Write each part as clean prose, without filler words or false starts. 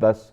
10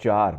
4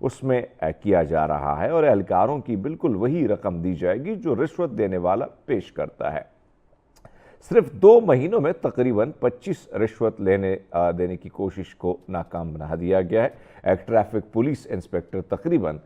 اس میں کیا جا رہا ہے اور اہلکاروں کی بالکل وہی رقم دی جائے گی جو رشوت دینے والا پیش کرتا ہے۔ صرف 2 مہینوں میں تقریباً 25 رشوت دینے کی کوشش کو ناکام بنا دیا گیا ہے۔ ایک ٹریفک پولیس انسپیکٹر تقریباً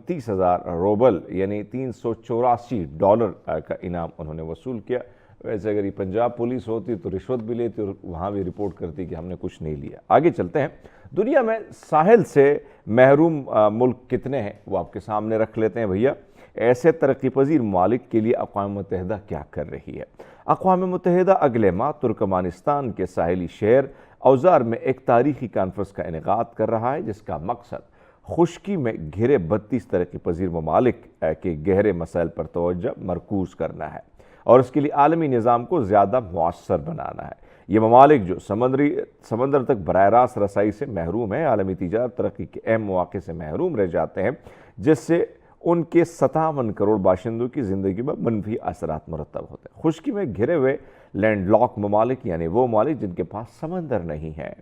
30,000 روبل یعنی $384 کا انعام انہوں نے وصول کیا۔ ویسے اگر یہ پنجاب پولیس ہوتی تو رشوت بھی لیتی اور وہاں بھی رپورٹ کرتی کہ ہم نے کچھ نہیں لیا۔ آگے چلتے ہیں، دنیا میں ساحل سے محروم ملک کتنے ہیں وہ آپ کے سامنے رکھ لیتے ہیں بھیا۔ ایسے ترقی پذیر ممالک کے لیے اقوام متحدہ کیا کر رہی ہے؟ اقوام متحدہ اگلے ماہ ترکمانستان کے ساحلی شہر اوزار میں ایک تاریخی کانفرنس کا انعقاد کر رہا ہے جس کا مقصد خشکی میں گھرے 32 ترقی پذیر ممالک کے گہرے مسائل پر توجہ مرکوز کرنا ہے اور اس کے لیے عالمی نظام کو زیادہ مؤثر بنانا ہے۔ یہ ممالک جو سمندر تک براہ راست رسائی سے محروم ہیں، عالمی تجارت ترقی کے اہم مواقع سے محروم رہ جاتے ہیں جس سے ان کے 57 کروڑ باشندوں کی زندگی میں منفی اثرات مرتب ہوتے ہیں۔ خشکی میں گھرے ہوئے لینڈ لاک ممالک یعنی وہ ممالک جن کے پاس سمندر نہیں ہے،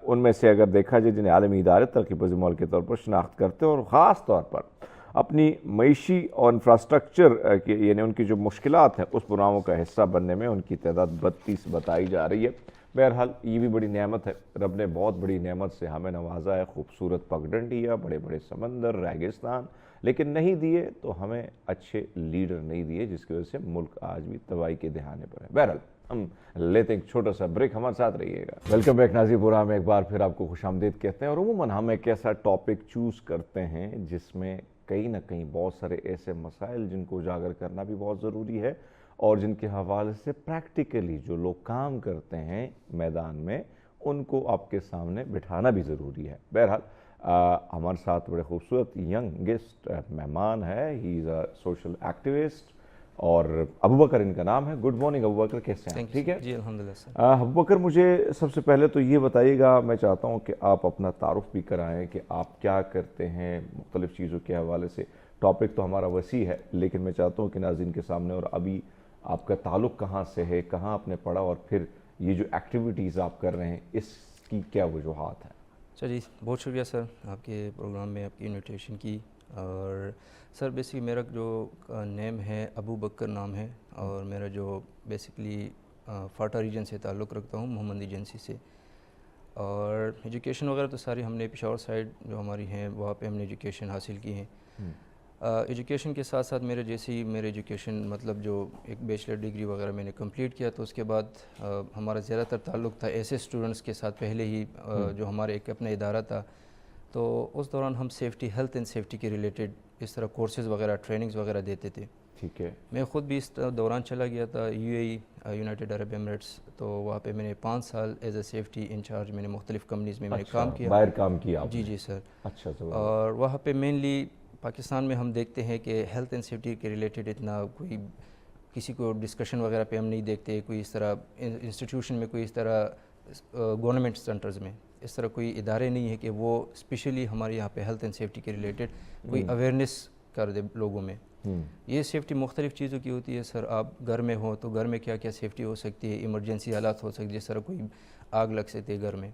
ان میں سے اگر دیکھا جائے جنہیں عالمی ادارے ترقی پذیر ممالک کے طور پر شناخت کرتے ہیں اور خاص طور پر اپنی معیشی اور انفراسٹرکچر یعنی ان کی جو مشکلات ہیں اس پروگراموں کا حصہ بننے میں ان کی تعداد 32 بتائی جا رہی ہے۔ بہرحال یہ بھی بڑی نعمت ہے، رب نے بہت بڑی نعمت سے ہمیں نوازا ہے، خوبصورت پگڈنڈیاں، بڑے بڑے سمندر، ریگستان، لیکن نہیں دیے تو ہمیں اچھے لیڈر نہیں دیے جس کی وجہ سے ملک آج بھی تباہی کے دہانے پر ہے۔ بہرحال ہم لیتے ہیں ایک چھوٹا سا بریک، ہمارے ساتھ رہیے گا۔ ویلکم بیک ناظرین پورا میں ایک بار پھر آپ کو خوش آمدید کہتے ہیں اور عموماً ہم ایک ایسا ٹاپک چوز کرتے ہیں جس میں کہیں نہ کہیں بہت سارے ایسے مسائل جن کو اجاگر کرنا بھی بہت ضروری ہے اور جن کے حوالے سے پریکٹیکلی جو لوگ کام کرتے ہیں میدان میں ان کو آپ کے سامنے بٹھانا بھی ضروری ہے۔ بہرحال ہمارے ساتھ بڑے خوبصورت ینگسٹ مہمان ہے، ہی از اے سوشل ایکٹیوسٹ اور ابوبکر ان کا نام ہے۔ گڈ مارننگ ابوبکر، کیسے ہیں؟ ٹھیک ہے جی الحمدللہ سر۔ ابوبکر مجھے سب سے پہلے تو یہ بتائیے گا، میں چاہتا ہوں کہ آپ اپنا تعارف بھی کرائیں کہ آپ کیا کرتے ہیں مختلف چیزوں کے حوالے سے۔ ٹاپک تو ہمارا وسیع ہے لیکن میں چاہتا ہوں کہ ناظرین کے سامنے اور ابھی آپ کا تعلق کہاں سے ہے، کہاں آپ نے پڑھا اور پھر یہ جو ایکٹیویٹیز آپ کر رہے ہیں اس کی کیا وجوہات ہیں؟ چلیے بہت شکریہ سر آپ کے پروگرام میں آپ کی انویٹیشن کی۔ اور سر بیسکلی میرا جو نیم ہے ابوبکر نام ہے اور میرا جو بیسکلی فاٹا ریجن سے تعلق رکھتا ہوں، محمد ایجنسی سے۔ اور ایجوکیشن وغیرہ تو ساری ہم نے پشاور سائڈ جو ہماری ہیں وہاں پہ ہم نے ایجوکیشن حاصل کی ہیں۔ ایجوکیشن کے ساتھ ساتھ میرے ایجوکیشن مطلب جو ایک بیچلر ڈگری وغیرہ میں نے کمپلیٹ کیا تو اس کے بعد ہمارا زیادہ تر تعلق تھا ایسے اسٹوڈنٹس کے ساتھ پہلے ہی جو ہمارے ایک اپنا ادارہ تھا، تو اس دوران ہم سیفٹی، ہیلتھ اینڈ سیفٹی کے ریلیٹڈ اس طرح کورسز وغیرہ، ٹریننگز وغیرہ دیتے تھے۔ ٹھیک ہے، میں خود بھی اس دوران چلا گیا تھا یونائٹڈ عرب ایمریٹس، تو وہاں پہ میں نے 5 سال ایز اے سیفٹی انچارج میں نے مختلف کمپنیز میں نے کام کیا۔ باہر کام کیا؟ جی سر۔ اچھا سر۔ اور وہاں پہ مینلی پاکستان میں ہم دیکھتے ہیں کہ ہیلتھ اینڈ سیفٹی کے ریلیٹڈ اتنا کوئی کسی کو ڈسکشن وغیرہ پہ ہم نہیں دیکھتے، کوئی اس طرح انسٹیٹیوشن میں، کوئی اس طرح گورنمنٹ سینٹرز میں اس طرح کوئی ادارے نہیں ہے کہ وہ اسپیشلی ہمارے یہاں پہ ہیلتھ اینڈ سیفٹی کے ریلیٹڈ کوئی اویئرنیس کر دے لوگوں میں۔ یہ سیفٹی مختلف چیزوں کی ہوتی ہے سر، آپ گھر میں ہو تو گھر میں کیا کیا سیفٹی ہو سکتی ہے، ایمرجنسی حالات ہو سکتی ہے، جس طرح کوئی آگ لگ سکتی ہے گھر میں،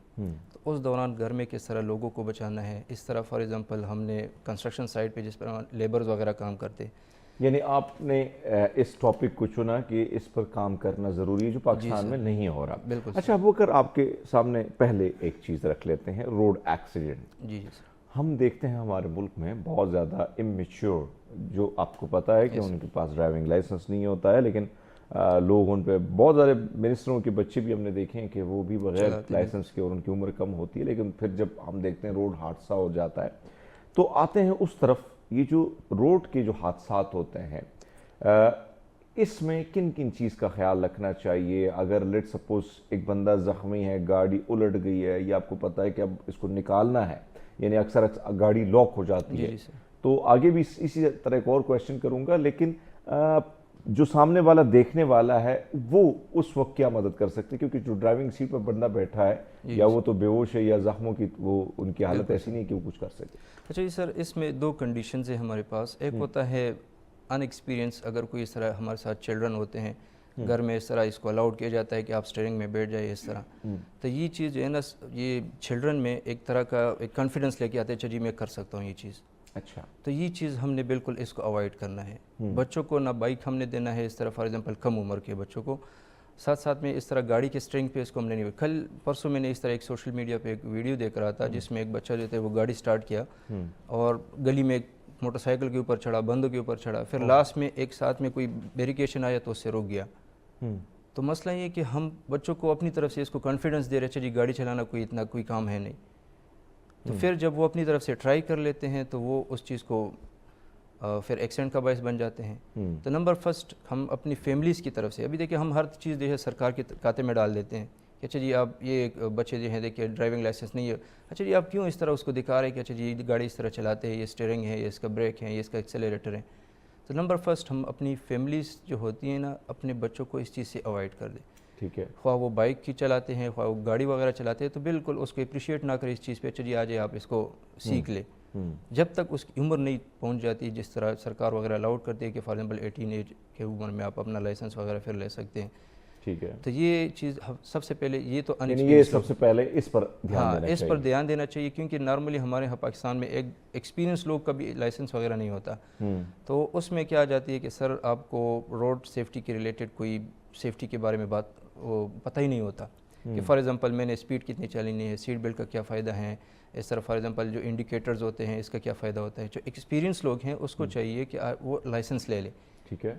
تو اس دوران گھر میں کس طرح لوگوں کو بچانا ہے۔ اس طرح فار ایگزامپل ہم نے کنسٹرکشن سائٹ پہ جس پر لیبرز وغیرہ کام کرتے، یعنی آپ نے اس ٹاپک کو چنا کہ اس پر کام کرنا ضروری ہے جو پاکستان میں نہیں ہو رہا۔ بالکل۔ اچھا ابوبکر، آپ کے سامنے پہلے ایک چیز رکھ لیتے ہیں، روڈ ایکسیڈنٹ۔ جی سر۔ ہم دیکھتے ہیں ہمارے ملک میں بہت زیادہ امیچور، جو آپ کو پتہ ہے کہ ان کے پاس ڈرائیونگ لائسنس نہیں ہوتا ہے لیکن لوگ ان پہ، بہت سارے منسٹروں کے بچے بھی ہم نے دیکھے ہیں کہ وہ بھی بغیر لائسنس کے اور ان کی عمر کم ہوتی ہے، لیکن پھر جب ہم دیکھتے ہیں روڈ حادثہ ہو جاتا ہے تو آتے ہیں اس طرف۔ یہ جو روڈ کے جو حادثات ہوتے ہیں اس میں کن کن چیز کا خیال رکھنا چاہیے؟ اگر لیٹ سپوز ایک بندہ زخمی ہے، گاڑی الٹ گئی ہے یا آپ کو پتہ ہے کہ اب اس کو نکالنا ہے، یعنی اکثر گاڑی لاک ہو جاتی ہے، تو آگے بھی اسی طرح ایک اور کویشچن کروں گا، لیکن جو سامنے والا دیکھنے والا ہے وہ اس وقت کیا مدد کر سکتے؟ کیونکہ جو ڈرائیونگ سیٹ پر بندہ بیٹھا ہے یا وہ تو بے ہوش ہے یا زخموں کی وہ ان کی حالت ایسی نہیں ہے کہ وہ کچھ کر سکے۔ اچھا جی سر، اس میں 2 کنڈیشنز ہیں ہمارے پاس۔ ایک ہوتا ہے ان ایکسپیرینس، اگر کوئی اس طرح ہمارے ساتھ چلڈرن ہوتے ہیں گھر میں اس طرح اس کو الاؤڈ کیا جاتا ہے کہ آپ اسٹیئرنگ میں بیٹھ جائے اس طرح. تو یہ چیز جو ہے نا یہ چلڈرن میں ایک طرح کا ایک کانفیڈنس لے کے آتے ہیں اچھا جی میں کر سکتا ہوں یہ چیز. اچھا, تو یہ چیز ہم نے بالکل اس کو اوائڈ کرنا ہے. بچوں کو نہ بائک ہم نے دینا ہے اس طرح, فار ایگزامپل کم عمر کے بچوں کو, ساتھ ساتھ میں اس طرح گاڑی کے اسٹرنگ پہ اس کو ہم نے نہیں. کل پرسوں میں نے اس طرح ایک سوشل میڈیا پہ ایک ویڈیو دیکھ رہا تھا جس میں ایک بچہ جو تھا وہ گاڑی سٹارٹ کیا اور گلی میں ایک موٹر سائیکل کے اوپر چڑھا, بندوں کے اوپر چڑھا, پھر لاسٹ میں ایک ساتھ میں کوئی بیریکیشن آیا تو اس سے رک گیا. تو مسئلہ یہ کہ ہم بچوں کو اپنی طرف سے اس کو کانفیڈنس دے رہے ہیں جی گاڑی چلانا کوئی اتنا کوئی کام ہے نہیں. تو پھر جب وہ اپنی طرف سے ٹرائی کر لیتے ہیں تو وہ اس چیز کو پھر ایکسیڈنٹ کا باعث بن جاتے ہیں. تو نمبر فرسٹ ہم اپنی فیملیز کی طرف سے, ابھی دیکھیں ہم ہر چیز جو ہے سرکار کے کھاتے میں ڈال دیتے ہیں کہ اچھا جی آپ یہ بچے جو ہیں دیکھیے ڈرائیونگ لائسنس نہیں ہے, اچھا جی آپ کیوں اس طرح اس کو دکھا رہے ہیں کہ اچھا جی گاڑی اس طرح چلاتے ہیں, یہ اسٹیئرنگ ہے, یہ اس کا بریک ہے, یہ اس کا ایکسیلریٹر ہے. تو نمبر فرسٹ ہم اپنی فیملیز جو ہوتی ہیں نا اپنے بچوں کو اس چیز سے اوائڈ کر دیں. ٹھیک ہے, خواہ وہ بائک کی چلاتے ہیں خواہ وہ گاڑی وغیرہ چلاتے ہیں, تو بالکل اس کو اپریشیٹ نہ کریں اس چیز پہ, اچھا جی آج آپ اس کو سیکھ لیں. جب تک اس کی عمر نہیں پہنچ جاتی, جس طرح سرکار وغیرہ الاؤڈ کرتی ہے کہ فار ایگزامپل 18 ایج کے عمر میں آپ اپنا لائسنس وغیرہ پھر لے سکتے ہیں. ٹھیک ہے, تو یہ چیز سب سے پہلے یہ تو یہ سب سے پہلے اس پر اس پر دھیان دینا چاہیے, کیونکہ نارملی ہمارے یہاں پاکستان میں ایک ایکسپیرینس لوگ کا بھی لائسنس وغیرہ نہیں ہوتا. تو اس میں کیا آ جاتی ہے کہ سر آپ کو روڈ سیفٹی کے ریلیٹڈ کوئی سیفٹی کے بارے میں بات وہ پتہ ہی نہیں ہوتا کہ فار ایگزامپل میں نے اسپیڈ کتنی چلانی ہے, سیٹ بیلٹ کا کیا فائدہ ہے, اس طرح فار ایگزامپل جو انڈیکیٹرز ہوتے ہیں اس کا کیا فائدہ ہوتا ہے. جو ایکسپیرینس لوگ ہیں اس کو چاہیے کہ وہ لائسنس لے لیں. ٹھیک ہے,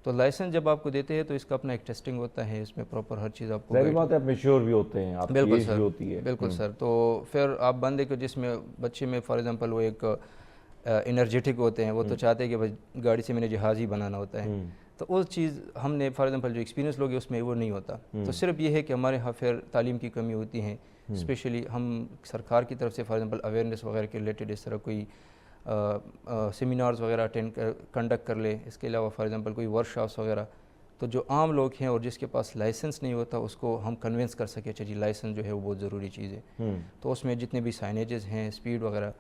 تو لائسنس جب آپ کو دیتے ہیں تو اس کا اپنا ایک ٹیسٹنگ ہوتا ہے, اس میں پراپر ہر چیز آپ کو ظاہر بات ہے, آپ میچور بھی ہوتے ہیں, آپ کی ایج بھی ہوتی ہے. بالکل سر. تو پھر آپ بندے کو جس میں بچے میں فار ایگزامپل وہ ایک انرجیٹک ہوتے ہیں, وہ تو چاہتے ہیں کہ بھائی گاڑی سے میں نے جہاز ہی بنانا ہوتا ہے. تو وہ چیز ہم نے فار ایگزامپل جو ایکسپیرینس لوگ ہیں اس میں وہ نہیں ہوتا. تو صرف یہ ہے کہ ہمارے یہاں پھر تعلیم کی کمی ہوتی ہے, اسپیشلی ہم سرکار کی طرف سے فار ایگزامپل اویئرنیس وغیرہ کے ریلیٹڈ اس طرح کوئی سیمینارز وغیرہ کنڈکٹ کر لے. اس کے علاوہ فار ایگزامپل کوئی ورک شاپس وغیرہ, تو جو عام لوگ ہیں اور جس کے پاس لائسنس نہیں ہوتا اس کو ہم کنونس کر سکیں اچھا جی لائسنس جو ہے وہ بہت ضروری چیز ہے. تو اس میں جتنے بھی سائنیجز ہیں, اسپیڈ وغیرہ.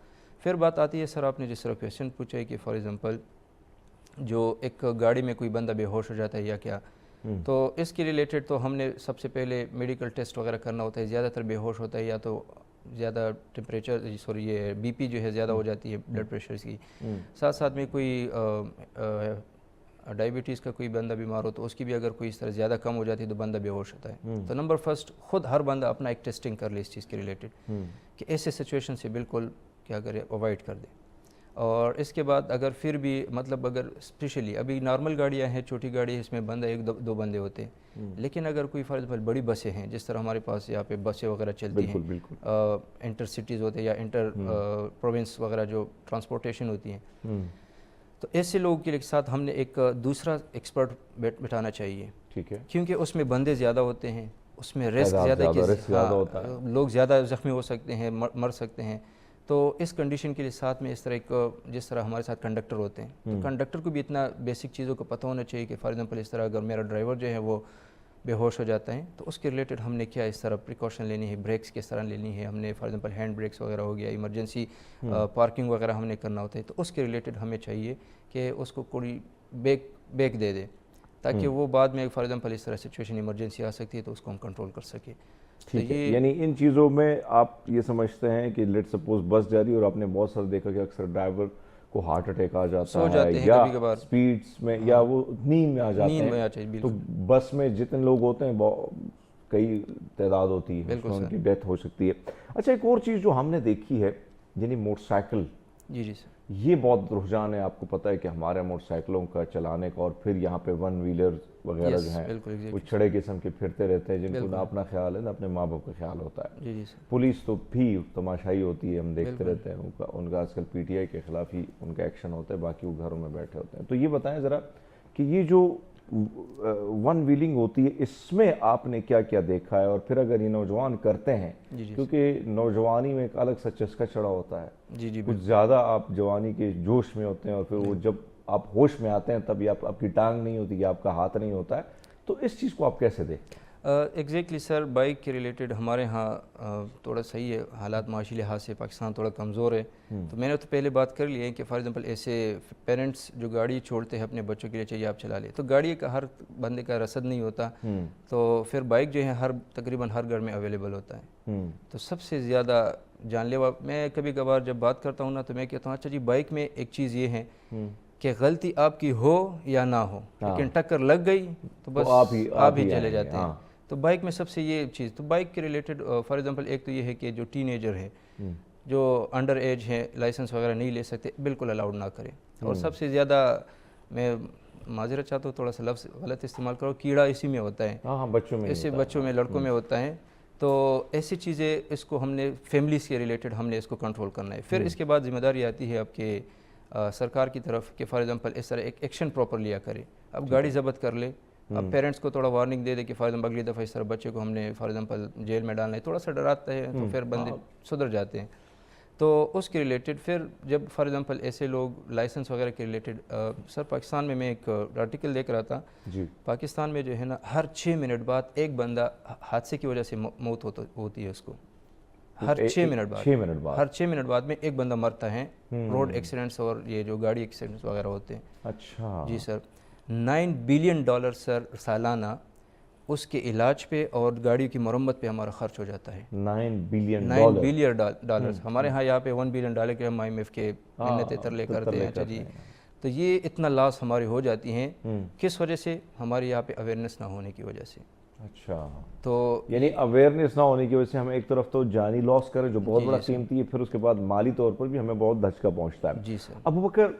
پھر بات آتی ہے سر آپ نے جس طرح کویشچن پوچھا ہے کہ فار ایگزامپل جو ایک گاڑی میں کوئی بندہ بے ہوش ہو جاتا ہے یا کیا, تو اس کے ریلیٹڈ تو ہم نے سب سے پہلے میڈیکل ٹیسٹ وغیرہ کرنا ہوتا ہے. زیادہ تر بے ہوش ہوتا ہے یا تو زیادہ ٹمپریچر یہ بی پی جو ہے زیادہ ہو جاتی ہے بلڈ پریشر کی, ساتھ ساتھ میں کوئی ڈائبٹیز کا کوئی بندہ بیمار ہو تو اس کی بھی اگر کوئی اس طرح زیادہ کم ہو جاتی ہے تو بندہ بے ہوش ہوتا ہے. تو نمبر فرسٹ خود ہر بندہ اپنا ایک ٹیسٹنگ کر لے اس چیز کے ریلیٹڈ کہ ایسے سچویشن سے بالکل کیا کرے اوائڈ کر دے. اور اس کے بعد اگر پھر بھی مطلب اگر اسپیشلی ابھی نارمل گاڑیاں ہیں, چھوٹی گاڑی ہے, اس میں بندہ ایک دو بندے ہوتے ہیں, لیکن اگر کوئی فار ایگزامپل بڑی بسیں ہیں جس طرح ہمارے پاس یہاں پہ بسیں وغیرہ چلتی ہیں, انٹر سٹیز ہوتے ہیں یا انٹر پروونس وغیرہ جو ٹرانسپورٹیشن ہوتی ہیں, تو ایسے لوگوں کے ساتھ ہم نے ایک دوسرا ایکسپرٹ بٹھانا چاہیے. ٹھیک ہے, کیونکہ اس میں بندے زیادہ ہوتے ہیں, اس میں رسک زیادہ ہوتا ہے, لوگ زیادہ زخمی ہو سکتے ہیں, مر سکتے ہیں. تو اس کنڈیشن کے لیے ساتھ میں اس طرح ایک جس طرح ہمارے ساتھ کنڈکٹر ہوتے ہیں, تو کنڈکٹر کو بھی اتنا بیسک چیزوں کو پتہ ہونا چاہیے کہ فار ایگزامپل اس طرح اگر میرا ڈرائیور جو ہے وہ بے ہوش ہو جاتا ہے تو اس کے ریلیٹڈ ہم نے کیا اس طرح پریکاشن لینی ہے, بریکس کس طرح لینی ہے, ہم نے فار ایگزامپل ہینڈ بریکس وغیرہ ہو گیا, ایمرجنسی پارکنگ وغیرہ ہم نے کرنا ہوتا ہے, تو اس کے ریلیٹڈ ہمیں چاہیے کہ اس کو کوئی بیک دے دے تاکہ وہ بعد میں فار ایگزامپل اس طرح سچویشن ایمرجنسی آ سکتی ہے تو اس کو ہم کنٹرول کر سکیں. ٹھیک ہے, یعنی ان چیزوں میں آپ یہ سمجھتے ہیں کہ لیٹ سپوز بس جا رہی ہے اور آپ نے بہت سارا دیکھا کہ اکثر ڈرائیور کو ہارٹ اٹیک آ جاتا ہے یا اسپیڈس میں یا وہ نیند میں آ جاتے ہیں, تو بس میں جتنے لوگ ہوتے ہیں کئی تعداد ہوتی ہے, اس میں ان کی ڈیتھ ہو سکتی ہے. اچھا, ایک اور چیز جو ہم نے دیکھی ہے یعنی موٹر سائیکل, جی سر, یہ بہت رجحان ہے. آپ کو پتہ ہے کہ ہمارے موٹر سائیکلوں کا چلانے کا, اور پھر یہاں پہ ون ویلر وغیرہ جو ہیں وہ چھڑے قسم کے پھرتے رہتے ہیں جن کو نہ اپنا خیال ہے نہ اپنے ماں باپ کا خیال ہوتا ہے. پولیس تو بھی تماشائی ہوتی ہے, ہم دیکھتے رہتے ہیں ان کا آج کل پی ٹی آئی کے خلاف ہی ان کا ایکشن ہوتا ہے, باقی وہ گھروں میں بیٹھے ہوتے ہیں. تو یہ بتائیں ذرا کہ یہ جو ون ویلنگ ہوتی ہے اس میں آپ نے کیا کیا دیکھا ہے, اور پھر اگر یہ نوجوان کرتے ہیں, کیونکہ نوجوانی میں ایک الگ سا چسکا چڑھا ہوتا ہے, کچھ زیادہ آپ جوانی کے جوش میں ہوتے ہیں اور پھر وہ جب آپ ہوش میں آتے ہیں تب یہ آپ کی ٹانگ نہیں ہوتی, یہ آپ کا ہاتھ نہیں ہوتا ہے, تو اس چیز کو آپ کیسے دیکھتے ہیں؟ ایگزیکٹلی سر، بائک کے ریلیٹڈ ہمارے ہاں تھوڑا صحیح ہے، حالات معاشی لحاظ سے پاکستان تھوڑا کمزور ہے. تو میں نے تو پہلے بات کر لی ہے کہ فار ایگزامپل ایسے پیرنٹس جو گاڑی چھوڑتے ہیں اپنے بچوں کے لیے، چاہیے آپ چلا لیں، تو گاڑی کا ہر بندے کا رسد نہیں ہوتا، تو پھر بائک جو ہے تقریباً ہر گھر میں اویلیبل ہوتا ہے. تو سب سے زیادہ جان لیوا، میں کبھی کبھار جب بات کرتا ہوں نا تو میں کہتا ہوں اچھا جی بائک میں ایک چیز یہ ہے کہ غلطی آپ کی ہو یا نہ ہو، لیکن ٹکر لگ گئی تو بس آپ ہی چلے جاتے ہیں. تو بائک میں سب سے یہ چیز، تو بائک کے ریلیٹڈ فار ایگزامپل ایک تو یہ ہے کہ جو ٹین ایجر ہے، جو انڈر ایج ہے، لائسنس وغیرہ نہیں لے سکتے، بالکل الاؤڈ نہ کریں. اور سب سے زیادہ میں معذرت چاہتا ہوں تھوڑا سا لفظ غلط استعمال کرو، کیڑا اسی میں ہوتا ہے، بچوں میں ایسے بچوں میں، لڑکوں میں ہوتا ہے. تو ایسی چیزیں اس کو ہم نے فیملیز کے ریلیٹڈ ہم نے اس کو کنٹرول کرنا ہے. پھر اس کے بعد ذمہ داری آتی ہے آپ کے سرکار کی طرف کہ فار ایگزامپل اس طرح ایک ایکشن پراپر لیا کرے. اب گاڑی ضبط کر لے، اب پیرنٹس کو تھوڑا وارننگ دے دے کہ فار ایگزامپل اگلی دفعہ اس طرح بچے کو ہم نے فار ایگزامپل جیل میں ڈالنا ہے، تھوڑا سا ڈراتا ہے تو پھر بندے سدھر جاتے ہیں. تو اس کے ریلیٹڈ پھر جب فار ایگزامپل ایسے لوگ لائسنس وغیرہ کے ریلیٹڈ، سر پاکستان میں ایک آرٹیکل دیکھ رہا تھا، پاکستان میں جو ہے نا ہر 6 منٹ بعد ایک بندہ حادثے کی وجہ سے موت ہوتی ہے اس کو. ہر 6 منٹ بعد، ہر 6 منٹ بعد میں ایک بندہ مرتا ہے روڈ ایکسیڈنٹس اور یہ جو گاڑی ایکسیڈنٹس وغیرہ ہوتے ہیں. اچھا جی سر، $9 بلین سر سالانہ اس کے علاج پہ اور گاڑی کی مرمت پہ ہمارا خرچ ہو جاتا ہے. $9 بلین. ہمارے ہاں یہاں پہ $1 بلین کے ہم IMF کے منتیں ترلے کرتے ہیں. اچھا جی، تو یہ اتنا لاس ہماری ہو جاتی ہیں کس وجہ سے؟ ہمارے یہاں پہ اویئرنیس نہ ہونے کی وجہ سے. اچھا، تو یعنی اویئرنیس نہ ہونے کی وجہ سے ہم ایک طرف تو جانی لاس کریں جو بہت بڑا قیمتی ہے، پھر اس کے بعد مالی طور پر بھی ہمیں بہت دھچکا پہنچتا ہے. جی سر. ابو بکر،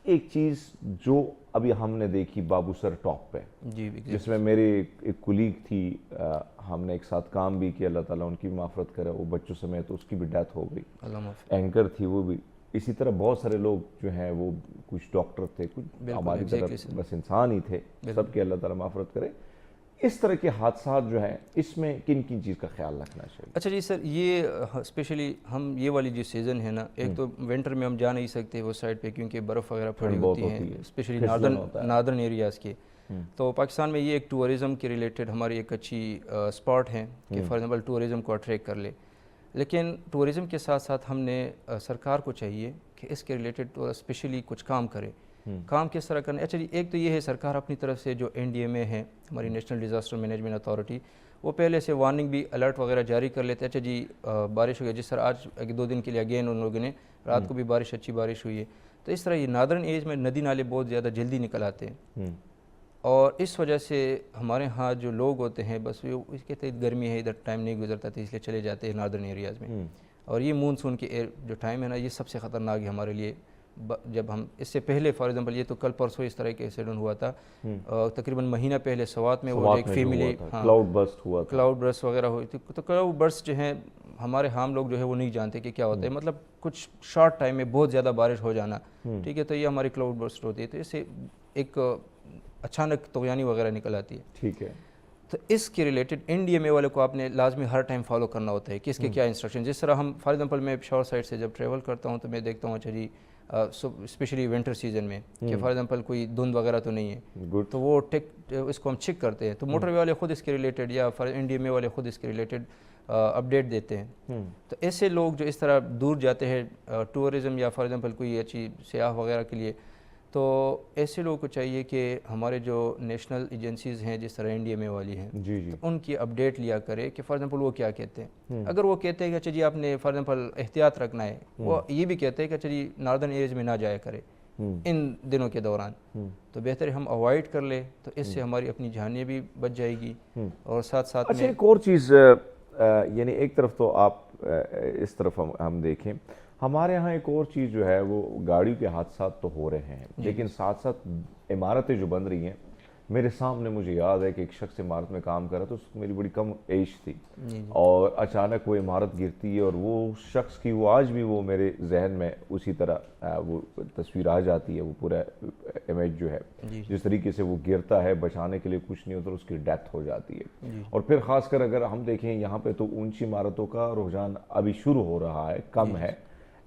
ایک چیز جو ابھی ہم نے دیکھی بابو سر ٹاپ پہ، جس میں میری ایک کولیگ تھی، ہم نے ایک ساتھ کام بھی کیا، اللہ تعالیٰ ان کی مغفرت کرے، وہ بچوں سمیت اس کی بھی ڈیتھ ہو گئی. اینکر تھی وہ بھی. اسی طرح بہت سارے لوگ جو ہیں وہ کچھ ڈاکٹر تھے، کچھ ہماری طرح بس انسان ہی تھے، سب کے اللہ تعالیٰ مغفرت کرے. اس طرح کے حادثات جو ہیں اس میں کن کن چیز کا خیال رکھنا چاہیے؟ اچھا جی سر، یہ اسپیشلی ہم یہ والی جو سیزن ہے نا، ایک تو ونٹر میں ہم جا نہیں سکتے وہ سائڈ پہ کیونکہ برف وغیرہ پڑی ہوتی ہے، اسپیشلی ناردرن ایریاز کے. تو پاکستان میں یہ ایک ٹورزم کے ریلیٹڈ ہماری ایک اچھی اسپاٹ ہے کہ فار ایگزامپل ٹورزم کو اٹریکٹ کر لے. لیکن ٹورزم کے ساتھ ساتھ ہم نے سرکار کو چاہیے کہ اس کے ریلیٹڈ اسپیشلی کچھ کام کرے. کام کس طرح کرنا ہے؟ اچھا جی، ایک تو یہ ہے سرکار اپنی طرف سے جو NDMA ہے، ہماری نیشنل ڈیزاسٹر مینجمنٹ اتھارٹی، وہ پہلے سے وارننگ بھی الرٹ وغیرہ جاری کر لیتے ہیں. اچھا جی، بارش ہو گئی، جس طرح آج 2 دن کے لیے اگین ان لوگوں نے رات کو بھی بارش، اچھی بارش ہوئی ہے. تو اس طرح یہ نادرن ایج میں ندی نالے بہت زیادہ جلدی نکل آتے ہیں، اور اس وجہ سے ہمارے ہاں جو لوگ ہوتے ہیں بس وہ کہتے ہیں گرمی ہے، ادھر ٹائم نہیں گزرتا تھا اس لیے چلے جاتے ہیں ناردرن ایریاز میں. اور یہ مونسون کے جو ٹائم ہے نا، یہ سب سے خطرناک ہے ہمارے لیے. جب ہم اس سے پہلے فار ایگزامپل یہ تو کل پرسوں اس طرح کے ایکسیڈنٹ ہوا تھا، تقریباً مہینہ پہلے سوات میں وہ ایک فیملی کلاؤڈ برسٹ ہوا تھا، کلاؤڈ برسٹ وغیرہ ہوئی تھی. تو کلاؤڈ برسٹ جو ہیں ہمارے ہم لوگ جو ہے وہ نہیں جانتے کہ کیا ہوتا ہے، مطلب کچھ شارٹ ٹائم میں بہت زیادہ بارش ہو جانا، ٹھیک ہے، تو یہ ہماری کلاؤڈ برسٹ ہوتی ہے. تو اس سے ایک اچانک طغیانی وغیرہ نکل آتی ہے. ٹھیک ہے. تو اس کے ریلیٹڈ NDMA والے کو آپ نے لازمی ہر ٹائم فالو کرنا ہوتا ہے کہ اس کے کیا انسٹرکشن. جس طرح ہم فار ایگزامپل میں پشاور سائڈ سے جب ٹریول کرتا ہوں تو میں دیکھتا ہوں اچھا جی اسپیشلی ونٹر سیزن میں کہ فار ایگزامپل کوئی دھند وغیرہ تو نہیں ہے، تو وہ اس کو ہم چیک کرتے ہیں. تو موٹر وے والے خود اس کے ریلیٹڈ یا NDMA والے خود اس کے ریلیٹڈ اپڈیٹ دیتے ہیں. تو ایسے لوگ جو اس طرح دور جاتے ہیں ٹورزم یا فار ایگزامپل کوئی اچھی سیاح وغیرہ کے لیے، تو ایسے لوگوں کو چاہیے کہ ہمارے جو نیشنل ایجنسیز ہیں جس طرح NDMA والی ہیں، ان کی اپڈیٹ لیا کرے کہ فار ایگزامپل وہ کیا کہتے ہیں. اگر وہ کہتے ہیں کہ اچھا جی آپ نے فار ایگزامپل احتیاط رکھنا ہے، وہ یہ بھی کہتے ہیں کہ اچھا جی ناردرن ایریاز میں نہ جایا کرے ان دنوں کے دوران، تو بہتر ہے ہم اوائڈ کر لیں. تو اس سے ہماری اپنی جانیں بھی بچ جائے گی، اور ساتھ ساتھ اچھا ایک اور چیز، یعنی ایک طرف تو آپ اس طرف ہم دیکھیں، ہمارے ہاں ایک اور چیز جو ہے وہ گاڑیوں کے حادثات تو ہو رہے ہیں، لیکن ساتھ ساتھ عمارتیں جو بن رہی ہیں. میرے سامنے مجھے یاد ہے کہ ایک شخص عمارت میں کام کر رہا تھا، اس میری بڑی کم ایج تھی، اور اچانک وہ عمارت گرتی ہے، اور وہ شخص کی وہ آج بھی وہ میرے ذہن میں اسی طرح وہ تصویر آ جاتی ہے، وہ پورا امیج جو ہے جس طریقے سے وہ گرتا ہے، بچانے کے لیے کچھ نہیں ہوتا، اس کی ڈیتھ ہو جاتی ہے. اور پھر خاص کر اگر ہم دیکھیں یہاں پہ تو اونچی عمارتوں کا رجحان ابھی شروع ہو رہا ہے، کم ہے،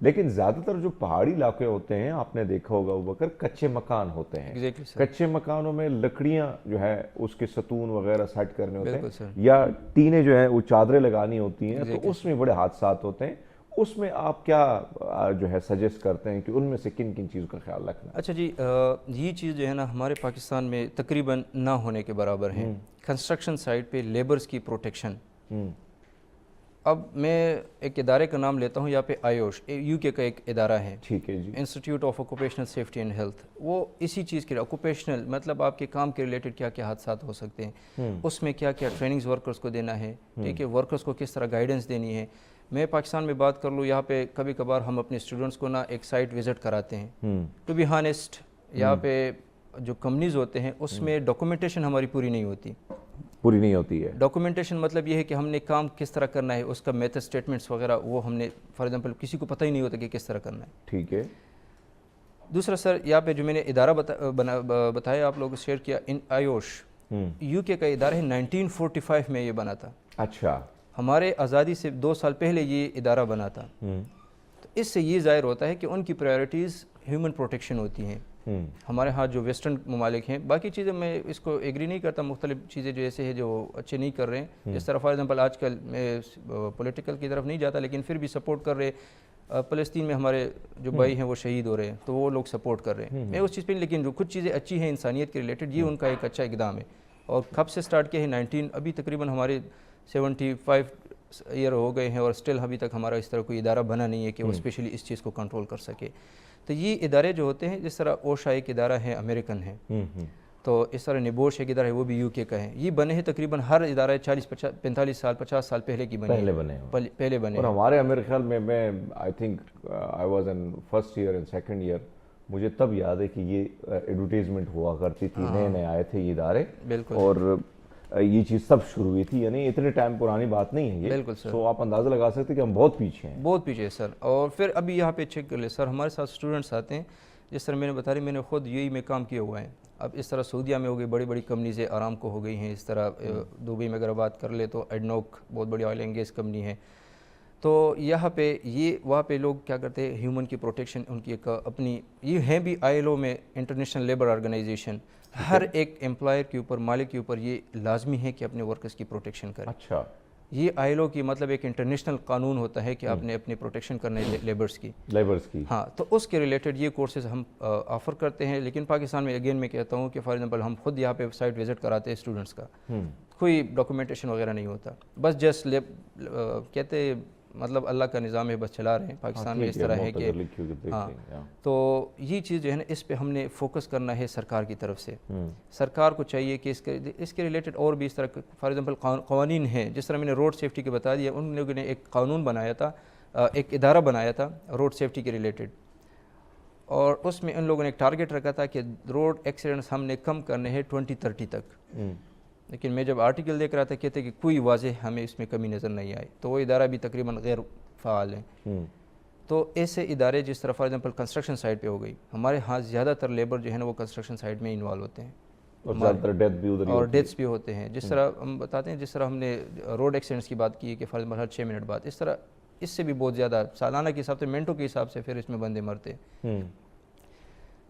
لیکن زیادہ تر جو پہاڑی علاقے ہوتے ہیں آپ نے دیکھا ہوگا ابوبکر کچے مکان ہوتے ہیں. ایگزیکٹلی سر. کچے مکانوں میں لکڑیاں جو ہے اس کے ستون وغیرہ سیٹ کرنے ہوتے بالکل ہیں سر. یا ٹینے جو ہیں وہ چادریں لگانی ہوتی ہیں, تو اس میں بڑے حادثات ہوتے ہیں. اس میں آپ کیا جو ہے سجیسٹ کرتے ہیں کہ ان میں سے کن کن چیزوں کا خیال رکھنا؟ اچھا جی, یہ چیز جو ہے نا ہمارے پاکستان میں تقریباً نہ ہونے کے برابر ہے. کنسٹرکشن سائٹ پہ لیبرز کی پروٹیکشن. اب میں ایک ادارے کا نام لیتا ہوں, یہاں پہ آیوش یو کے کا ایک ادارہ ہے, ٹھیک ہے جی, institute of occupational safety and health. وہ اسی چیز کے لیے آکوپیشنل مطلب آپ کے کام کے ریلیٹڈ کیا کیا حادثات ہو سکتے ہیں, اس میں کیا کیا ٹریننگز ورکرز کو دینا ہے, ٹھیک ہے, ورکرز کو کس طرح گائیڈنس دینی ہے. میں پاکستان میں بات کر لوں, یہاں پہ کبھی کبھار ہم اپنے اسٹوڈنٹس کو نا ایک سائٹ وزٹ کراتے ہیں. ٹو بی ہانیسٹ, یہاں پہ جو کمپنیز ہوتے ہیں اس میں ڈاکومنٹیشن ہماری پوری نہیں ہوتی ہے. ڈاکومنٹیشن مطلب یہ ہے کہ ہم نے کام کس طرح کرنا ہے, اس کا میتھڈ اسٹیٹمنٹس وغیرہ وہ ہم نے فار ایگزامپل کسی کو پتہ ہی نہیں ہوتا کہ کس طرح کرنا ہے. ٹھیک ہے. دوسرا سر, یہاں پہ جو میں نے ادارہ بتایا آپ لوگوں کو شیئر کیا, ان آیوش یو کے کا ادارہ ہے, 1945 میں یہ بنا تھا. اچھا. ہمارے آزادی سے 2 سال پہلے یہ ادارہ بنا تھا. تو اس سے یہ ظاہر ہوتا ہے کہ ان کی پرائیورٹیز ہیومن پروٹیکشن ہوتی ہیں. ہمارے ہاں جو ویسٹرن ممالک ہیں, باقی چیزیں میں اس کو ایگری نہیں کرتا, مختلف چیزیں جو ایسے ہیں جو اچھے نہیں کر رہے ہیں, جس طرح فار ایگزامپل آج کل میں پولیٹیکل کی طرف نہیں جاتا لیکن پھر بھی سپورٹ کر رہے, فلسطین میں ہمارے جو بھائی ہیں وہ شہید ہو رہے ہیں تو وہ لوگ سپورٹ کر رہے ہیں, میں اس چیز پہ, لیکن جو کچھ چیزیں اچھی ہیں انسانیت کے ریلیٹڈ, یہ ان کا ایک اچھا اقدام ہے. اور کب سے سٹارٹ کیا ہے, ابھی تقریباً ہمارے 75 ایئر ہو گئے ہیں اور اسٹل ابھی تک ہمارا اس طرح کوئی ادارہ بنا نہیں ہے کہ وہ اسپیشلی اس چیز کو کنٹرول کر سکے. تو یہ ادارے جو ہوتے ہیں, جس طرح اوشا ایک ادارہ ہے امریکن ہے, تو اس طرح نبوش ایک ادارہ ہے وہ بھی یو کے کا ہے. یہ بنے ہیں تقریباً ہر ادارہ 45 سال 50 سال پہلے کی پہلے بنے. اور ہمارے میرے خیال میں I think I was in first year and second year, مجھے تب یاد ہے کہ یہ ایڈورٹیزمنٹ ہوا کرتی تھی, نئے نئے آئے تھے یہ ادارے, اور یہ چیز تب شروع ہوئی تھی, یعنی اتنے ٹائم پرانی بات نہیں ہے یہ. بالکل سر. تو آپ اندازہ لگا سکتے کہ ہم بہت پیچھے ہیں. بہت پیچھے سر. اور پھر ابھی یہاں پہ چیک کر لیں سر, ہمارے ساتھ اسٹوڈنٹس آتے ہیں, جس طرح میں نے بتا رہی, میں نے خود یو ای میں کام کیا ہوا ہے. اب اس طرح سعودیہ میں ہو گئی, بڑی بڑی کمپنیز آرام کو ہو گئی ہیں, اس طرح دبئی میں اگر بات کر لے تو ایڈنوک بہت بڑی آئل اینڈ گیس کمپنی ہے. تو یہاں پہ وہاں پہ لوگ کیا کرتے ہیں, ہیومن کی پروٹیکشن ان کی ایک اپنی, یہ ہیں بھی ILO میں انٹرنیشنل لیبر آرگنائزیشن, ہر ایک امپلائر کے اوپر, مالک کے اوپر یہ لازمی ہے کہ اپنے ورکرز کی پروٹیکشن کرے. اچھا. یہ ILO کی مطلب ایک انٹرنیشنل قانون ہوتا ہے کہ آپ نے اپنی پروٹیکشن کرنا ہے لیبرز کی. ہاں, تو اس کے ریلیٹڈ یہ کورسز ہم آفر کرتے ہیں. لیکن پاکستان میں اگین میں کہتا ہوں کہ فار ایگزامپل ہم خود یہاں پہ سائٹ وزٹ کراتے ہیں اسٹوڈنٹس کا, کوئی ڈاکومنٹیشن وغیرہ نہیں ہوتا, بس جسٹ کہتے مطلب اللہ کا نظام ہے, بس چلا رہے ہیں. پاکستان میں اس طرح ہے کہ ہاں, تو یہ چیز جو ہے نا اس پہ ہم نے فوکس کرنا ہے سرکار کی طرف سے. سرکار کو چاہیے کہ اس کے ریلیٹڈ اور بھی اس طرح فار ایگزامپل قوانین ہیں, جس طرح میں نے روڈ سیفٹی کے بتا دیا, ان لوگوں نے ایک قانون بنایا تھا, ایک ادارہ بنایا تھا روڈ سیفٹی کے ریلیٹڈ, اور اس میں ان لوگوں نے ایک ٹارگیٹ رکھا تھا کہ روڈ ایکسیڈنٹس ہم نے کم کرنے ہیں 2030 تک. لیکن میں جب آرٹیکل دیکھ رہا تھا, کہتے کہ کوئی واضح ہمیں اس میں کمی نظر نہیں آئی, تو وہ ادارہ بھی تقریباً غیر فعال ہے. تو ایسے ادارے جس طرح فار ایگزامپل کنسٹرکشن سائٹ پہ ہو گئی, ہمارے ہاں زیادہ تر لیبر جو ہے نا وہ کنسٹرکشن سائٹ میں انوالو ہوتے ہیں, اور ڈیتھس بھی ہوتے ہیں. جس طرح ہم بتاتے ہیں, جس طرح ہم نے روڈ ایکسیڈنٹس کی بات کی ہے کہ فار ایگزامپل ہر 6 منٹ بعد, اس طرح اس سے بھی بہت زیادہ سالانہ کے حساب سے, منٹوں کے حساب سے پھر اس میں بندے مرتے ہیں.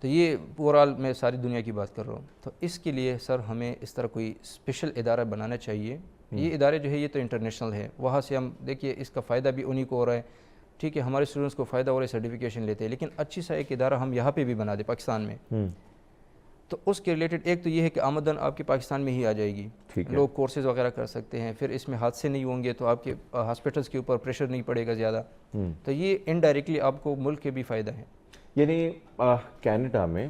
تو یہ اوورآل میں ساری دنیا کی بات کر رہا ہوں. تو اس کے لیے سر ہمیں اس طرح کوئی اسپیشل ادارہ بنانا چاہیے. یہ ادارے جو ہے یہ تو انٹرنیشنل ہے, وہاں سے ہم دیکھیے اس کا فائدہ بھی انہی کو ہو رہا ہے, ٹھیک ہے, ہمارے اسٹوڈنٹس کو فائدہ ہو رہا ہے, سرٹیفکیشن لیتے ہیں. لیکن اچھی سا ایک ادارہ ہم یہاں پہ بھی بنا دیں پاکستان میں, تو اس کے ریلیٹڈ ایک تو یہ ہے کہ آمدن آپ کے پاکستان میں ہی آ جائے گی, لوگ کورسز وغیرہ کر سکتے ہیں, پھر اس میں حادثے نہیں ہوں گے تو آپ کے ہاسپٹلس کے اوپر پریشر نہیں پڑے گا زیادہ. تو یہ انڈائریکٹلی آپ کو ملک کے بھی فائدہ ہے. یعنی کینیڈا میں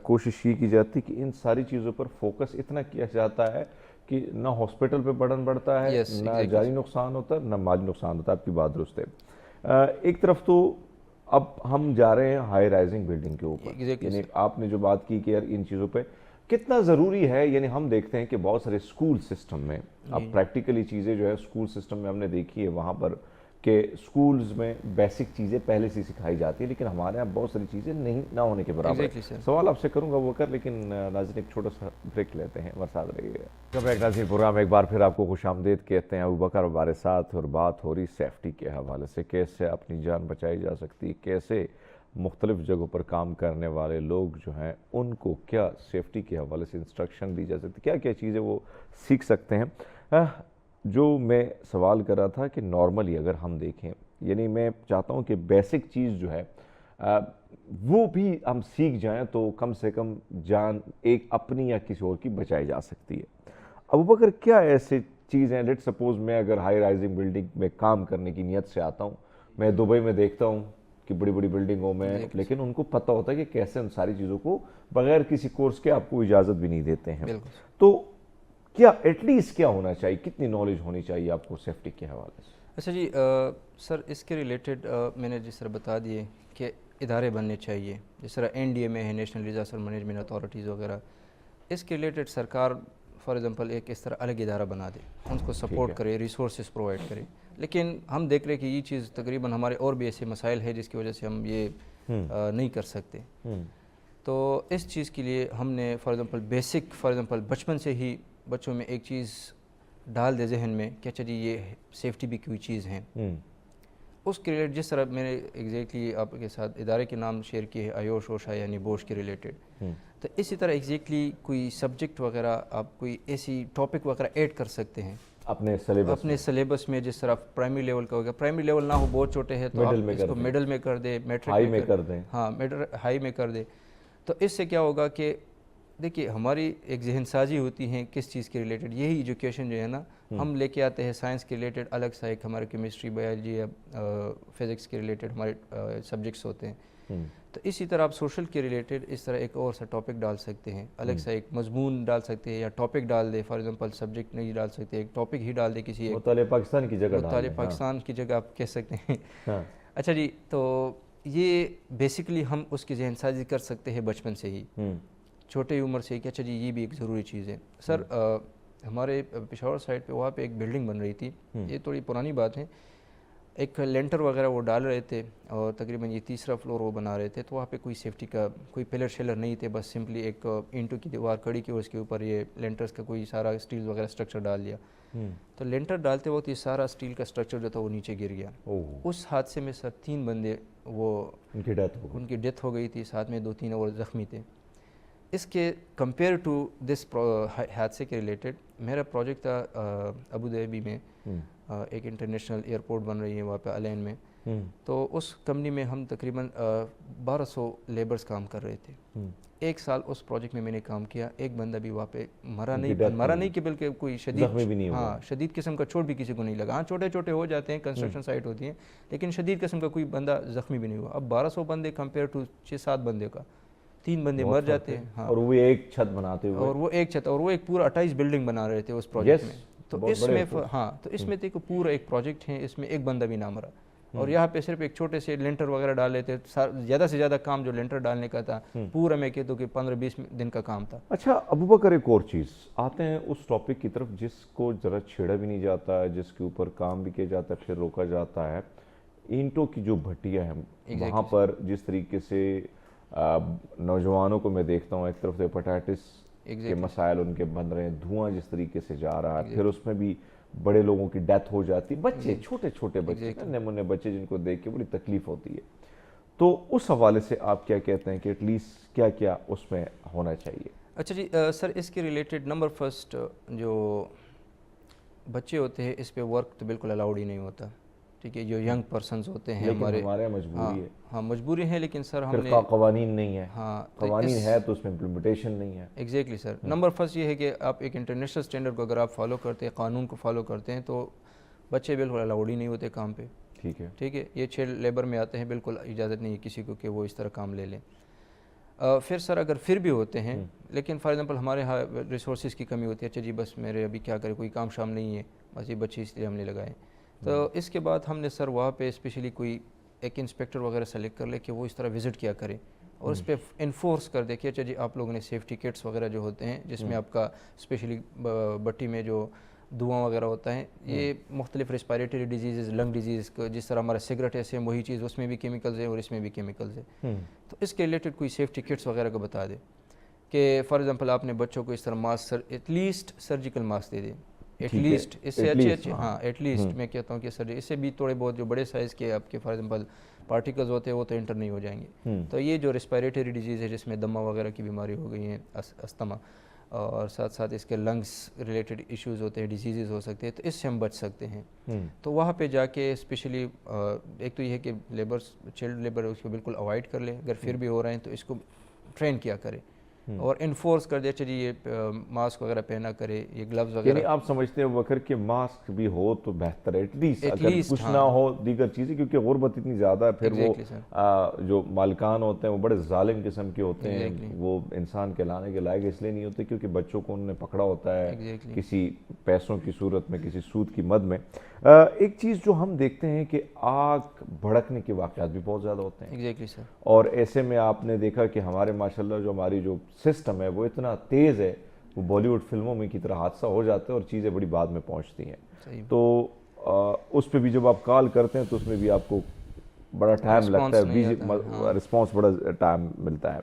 کوشش یہ کی جاتی کہ ان ساری چیزوں پر فوکس اتنا کیا جاتا ہے کہ نہ ہاسپٹل پہ برڈن بڑھتا ہے, نہ جانی نقصان ہوتا ہے, نہ مالی نقصان ہوتا ہے. آپ کی بات درست ہے. ایک طرف تو اب ہم جا رہے ہیں ہائی رائزنگ بلڈنگ کے اوپر, یعنی آپ نے جو بات کی کہ یار ان چیزوں پہ کتنا ضروری ہے. یعنی ہم دیکھتے ہیں کہ بہت سارے اسکول سسٹم میں اب پریکٹیکلی چیزیں جو ہے اسکول سسٹم میں ہم نے دیکھی ہے, وہاں پر کہ سکولز میں بیسک چیزیں پہلے سے سکھائی جاتی ہیں لیکن ہمارے یہاں بہت ساری چیزیں نہیں نہ ہونے کے برابر ہیں. سوال آپ سے کروں گا وہ کر, لیکن ناظرین ایک چھوٹا سا بریک لیتے ہیں, ہمارے ساتھ رہیے گا. ایک ناظرین پروگرام ایک بار پھر آپ کو خوش آمدید کہتے ہیں. ابوبکر ہمارے ساتھ اور بات ہو رہی سیفٹی کے حوالے سے, کیسے اپنی جان بچائی جا سکتی, کیسے مختلف جگہوں پر کام کرنے والے لوگ جو ہیں ان کو کیا سیفٹی کے حوالے سے انسٹرکشن دی جا سکتی, کیا کیا چیزیں وہ سیکھ سکتے ہیں. جو میں سوال کر رہا تھا کہ نارملی اگر ہم دیکھیں, یعنی میں چاہتا ہوں کہ بیسک چیز جو ہے وہ بھی ہم سیکھ جائیں تو کم سے کم جان ایک اپنی یا کسی اور کی بچائی جا سکتی ہے. ابوبکر کیا ایسے چیز ہیں, لیٹ سپوز میں اگر ہائی رائزنگ بلڈنگ میں کام کرنے کی نیت سے آتا ہوں, میں دبئی میں دیکھتا ہوں کہ بڑی بڑی بلڈنگوں میں, لیکن ان کو پتہ ہوتا ہے کہ کیسے ان ساری چیزوں کو بغیر کسی کورس کے آپ کو اجازت بھی نہیں دیتے ہیں. تو کیا ایٹ لیسٹ کیا ہونا چاہیے, کتنی نالج ہونی چاہیے آپ کو سیفٹی کے حوالے سے؟ اچھا جی سر, اس کے ریلیٹڈ میں نے جس طرح بتا دیے کہ ادارے بننے چاہیے, جس طرح NDMA ہے, نیشنل ڈیزاسٹر مینجمنٹ اتھارٹیز وغیرہ, اس کے ریلیٹڈ سرکار فار ایگزامپل ایک اس طرح الگ ادارہ بنا دے, ان کو سپورٹ کرے, ریسورسز پرووائڈ کرے. لیکن ہم دیکھ رہے کہ یہ چیز تقریباً ہمارے اور بھی ایسے مسائل ہیں جس کی وجہ سے ہم یہ نہیں کر سکتے. تو اس چیز کے لیے ہم نے فار ایگزامپل بچپن سے ہی بچوں میں ایک چیز ڈال دے ذہن میں کہ اچھا جی یہ سیفٹی بھی کوئی چیز ہیں. اس کے ریلیٹڈ جس طرح میں نے ایگزیکٹلی آپ کے ساتھ ادارے کے نام شیئر کیے ہیں, آیوش اوشا یعنی بوش کے ریلیٹڈ, تو اسی طرح ایگزیکٹلی کوئی سبجیکٹ وغیرہ آپ کوئی ایسی ٹاپک وغیرہ ایڈ کر سکتے ہیں اپنے سلیبس میں. جس طرح پرائمری لیول کا ہو گیا, پرائمری لیول نہ ہو, بہت چھوٹے ہیں تو آپ اس کو مڈل میں کر دیں, میٹرک میں کر دیں, ہاں ہائی میں کر دیں. تو اس سے کیا ہوگا کہ دیکھیے ہماری ایک ذہن سازی ہوتی ہے کس چیز کے ریلیٹڈ, یہی ایجوکیشن جو ہے نا ہم لے کے آتے ہیں سائنس کے ریلیٹڈ الگ سا ایک ہمارے کیمسٹری, بایولوجی یا فزکس کے ریلیٹڈ ہمارے سبجیکٹس ہوتے ہیں. تو اسی طرح آپ سوشل کے ریلیٹڈ اس طرح ایک اور سا ٹاپک ڈال سکتے ہیں, الگ سا ایک مضمون ڈال سکتے ہیں یا ٹاپک ڈال دے. فار ایگزامپل سبجیکٹ نہیں ڈال سکتے, ایک ٹاپک ہی ڈال دے کسی ایک, مطالعہ پاکستان کی جگہ پاکستان کی جگہ آپ کہہ سکتے ہیں. اچھا جی, تو یہ بیسکلی ہم اس کی ذہن سازی کر سکتے ہیں بچپن سے ہی, چھوٹے عمر سے, کہ اچھا جی یہ بھی ایک ضروری چیز ہے. سر ہمارے پشاور سائڈ پہ وہاں پہ ایک بلڈنگ بن رہی تھی, یہ تھوڑی پرانی بات ہے, ایک لینٹر وغیرہ وہ ڈال رہے تھے اور تقریباً یہ 3را فلور وہ بنا رہے تھے. تو وہاں پہ کوئی سیفٹی کا کوئی پلر شیلر نہیں تھے, بس سمپلی ایک اینٹوں کی دیوار کھڑی کی, اس کے اوپر یہ لینٹرز کا کوئی سارا اسٹیل وغیرہ اسٹرکچر ڈال دیا. تو لینٹر ڈالتے وقت یہ سارا اسٹیل کا اسٹرکچر جو تھا وہ نیچے گر گیا. اس حادثے میں سر 3 بندے ان کی ڈیتھ ہو گئی تھی, ساتھ میں 2-3 اور زخمی تھے. اس کے کمپیئر ٹو دس حادثے کے ریلیٹڈ میرا پروجیکٹ تھا ابو ظہبی میں, ایک انٹرنیشنل ایئرپورٹ بن رہی ہے وہاں پہ الین میں. تو اس کمپنی میں ہم تقریباً 1200 لیبرز کام کر رہے تھے. 1 سال اس پروجیکٹ میں نے کام کیا, ایک بندہ بھی وہاں پہ مرا نہیں کہ بلکہ کوئی شدید قسم کا چوٹ بھی کسی کو نہیں لگا. ہاں چھوٹے چھوٹے ہو جاتے ہیں, کنسٹرکشن سائٹ ہوتی ہیں, لیکن شدید قسم کا کوئی بندہ زخمی بھی نہیں ہوا. اب 1200 بندے کمپیئر ٹو 6-7 بندے کا 3 بندے مر جاتے ہیں. اور وہ ایک چھت بناتے ہوئے, اور وہ ایک چھت, اور وہ ایک پورا 28 بلڈنگ بنا رہے تھے اس پروجیکٹ میں. تو اس میں تو اس میں دیکھو پورا ایک پروجیکٹ ہے, اس میں ایک بندہ بھی نہ مرا. اور یہاں پہ صرف ایک چھوٹے سے لینٹر وغیرہ ڈال لیتے, زیادہ سے زیادہ کام جو لینٹر ڈالنے کا تھا پورا میں کہتا ہوں کہ 15-20 دن کا کام تھا. اچھا ابوبکر, ایک اور چیز آتے ہیں اس ٹاپک کی طرف جس کو ذرا چھیڑا بھی نہیں جاتا, جس کے اوپر کام بھی کیا جاتا ہے پھر روکا جاتا ہے. اینٹوں کی جو بھٹیاں ہیں وہاں پر جس طریقے سے نوجوانوں کو میں دیکھتا ہوں, ایک طرف سے ہیپاٹائٹس کے مسائل ان کے بن رہے ہیں, دھواں جس طریقے سے جا رہا ہے, پھر اس میں بھی بڑے لوگوں کی ڈیتھ ہو جاتی, بچے چھوٹے چھوٹے بچے, نمونے بچے جن کو دیکھ کے بڑی تکلیف ہوتی ہے. تو اس حوالے سے آپ کیا کہتے ہیں کہ ایٹ لیسٹ کیا کیا اس میں ہونا چاہیے؟ اچھا جی سر, اس کے ریلیٹڈ نمبر فرسٹ جو بچے ہوتے ہیں اس پہ ورک تو بالکل الاؤڈ ہی نہیں ہوتا. ٹھیک ہے, جو ینگ پرسنز ہوتے ہیں ہمارے مجبوری ہے. ہاں مجبوری ہے, لیکن سر ہم نے قوانین نہیں ہے. ہاں قوانین ہے تو اس میں امپلیمنٹیشن نہیں ہے. ایگزیکٹلی سر, نمبر فرسٹ یہ ہے کہ آپ ایک انٹرنیشنل اسٹینڈرڈ کو اگر آپ فالو کرتے ہیں, قانون کو فالو کرتے ہیں, تو بچے بالکل الاؤڈ ہی نہیں ہوتے کام پہ. ٹھیک ہے, یہ 6 لیبر میں آتے ہیں, بالکل اجازت نہیں ہے کسی کو کہ وہ اس طرح کام لے لیں. پھر سر اگر پھر بھی ہوتے ہیں, لیکن فار ایگزامپل ہمارے یہاں ریسورسز کی کمی ہوتی ہے, اچھا جی بس میرے ابھی کیا کرے, کوئی کام شام نہیں ہے, بس یہ بچے اس لیے ہم نے لگائے. تو اس کے بعد ہم نے سر وہاں پہ اسپیشلی کوئی ایک انسپیکٹر وغیرہ سلیکٹ کر لے کہ وہ اس طرح وزٹ کیا کرے اور اس پہ انفورس کر دے کہ اچھا جی آپ لوگوں نے سیفٹی کٹس وغیرہ جو ہوتے ہیں جس میں آپ کا اسپیشلی بٹی میں جو دھواں وغیرہ ہوتا ہے، یہ مختلف ریسپائریٹری ڈیزیزز، لنگ ڈیزیز کو، جس طرح ہمارا سگریٹ ہے سیم وہی چیز، اس میں بھی کیمیکلز ہیں اور اس میں بھی کیمیکلز ہیں. تو اس کے ریلیٹڈ کوئی سیفٹی کٹس وغیرہ کا بتا دیں کہ فار ایگزامپل آپ نے بچوں کو اس طرح mask at least surgical mask دے دیں، ایٹ لیسٹ اس سے اچھے ہاں ایٹ لیسٹ میں کہتا ہوں کہ سر اس سے بھی تھوڑے بہت جو بڑے سائز کے آپ کے فار ایگزامپل پارٹیکلز ہوتے ہیں وہ تو انٹر نہیں ہو جائیں گے. تو یہ جو ریسپائریٹری ڈیزیز ہے جس میں دمہ وغیرہ کی بیماری ہو گئی ہیں، استھما، اور ساتھ ساتھ اس کے لنگس ریلیٹڈ ایشوز ہوتے ہیں، ڈیزیزز ہو سکتے ہیں، تو اس سے ہم بچ سکتے ہیں. تو وہاں پہ جا کے اسپیشلی ایک تو یہ ہے کہ چائلڈ لیبر اس کو بالکل اوائڈ کر لیں، اگر پھر بھی ہو رہے ہیں تو اس کو ٹرین کیا کرے اور انفورس کر دے اچھا جی یہ ماسک وغیرہ پہنا کرے، یہ گلوز وغیرہ. یعنی آپ سمجھتے ہیں بکر کہ ماسک بھی ہو تو بہتر ہے، ایٹ لیسٹ اگر کچھ نہ ہو دیگر چیزیں، کیونکہ غربت اتنی زیادہ ہے، پھر وہ جو مالکان ہوتے ہیں وہ بڑے ظالم قسم کے ہوتے ہیں، وہ انسان کے لانے کے لائق اس لیے نہیں ہوتے کیونکہ بچوں کو انہوں نے پکڑا ہوتا ہے کسی پیسوں کی صورت میں، کسی سود کی مد میں. ایک چیز جو ہم دیکھتے ہیں کہ آگ بھڑکنے کے واقعات بھی بہت زیادہ ہوتے ہیں، اور ایسے میں آپ نے دیکھا کہ ہمارے ماشاءاللہ جو ہماری جو سسٹم ہے وہ اتنا تیز ہے، وہ بالی ووڈ فلموں میں کی طرح حادثہ ہو جاتا ہے اور چیزیں بڑی بعد میں پہنچتی ہیں. تو اس پہ بھی جب آپ کال کرتے ہیں تو اس میں بھی آپ کو بڑا ٹائم لگتا ہے، رسپانس بڑا ٹائم ملتا ہے.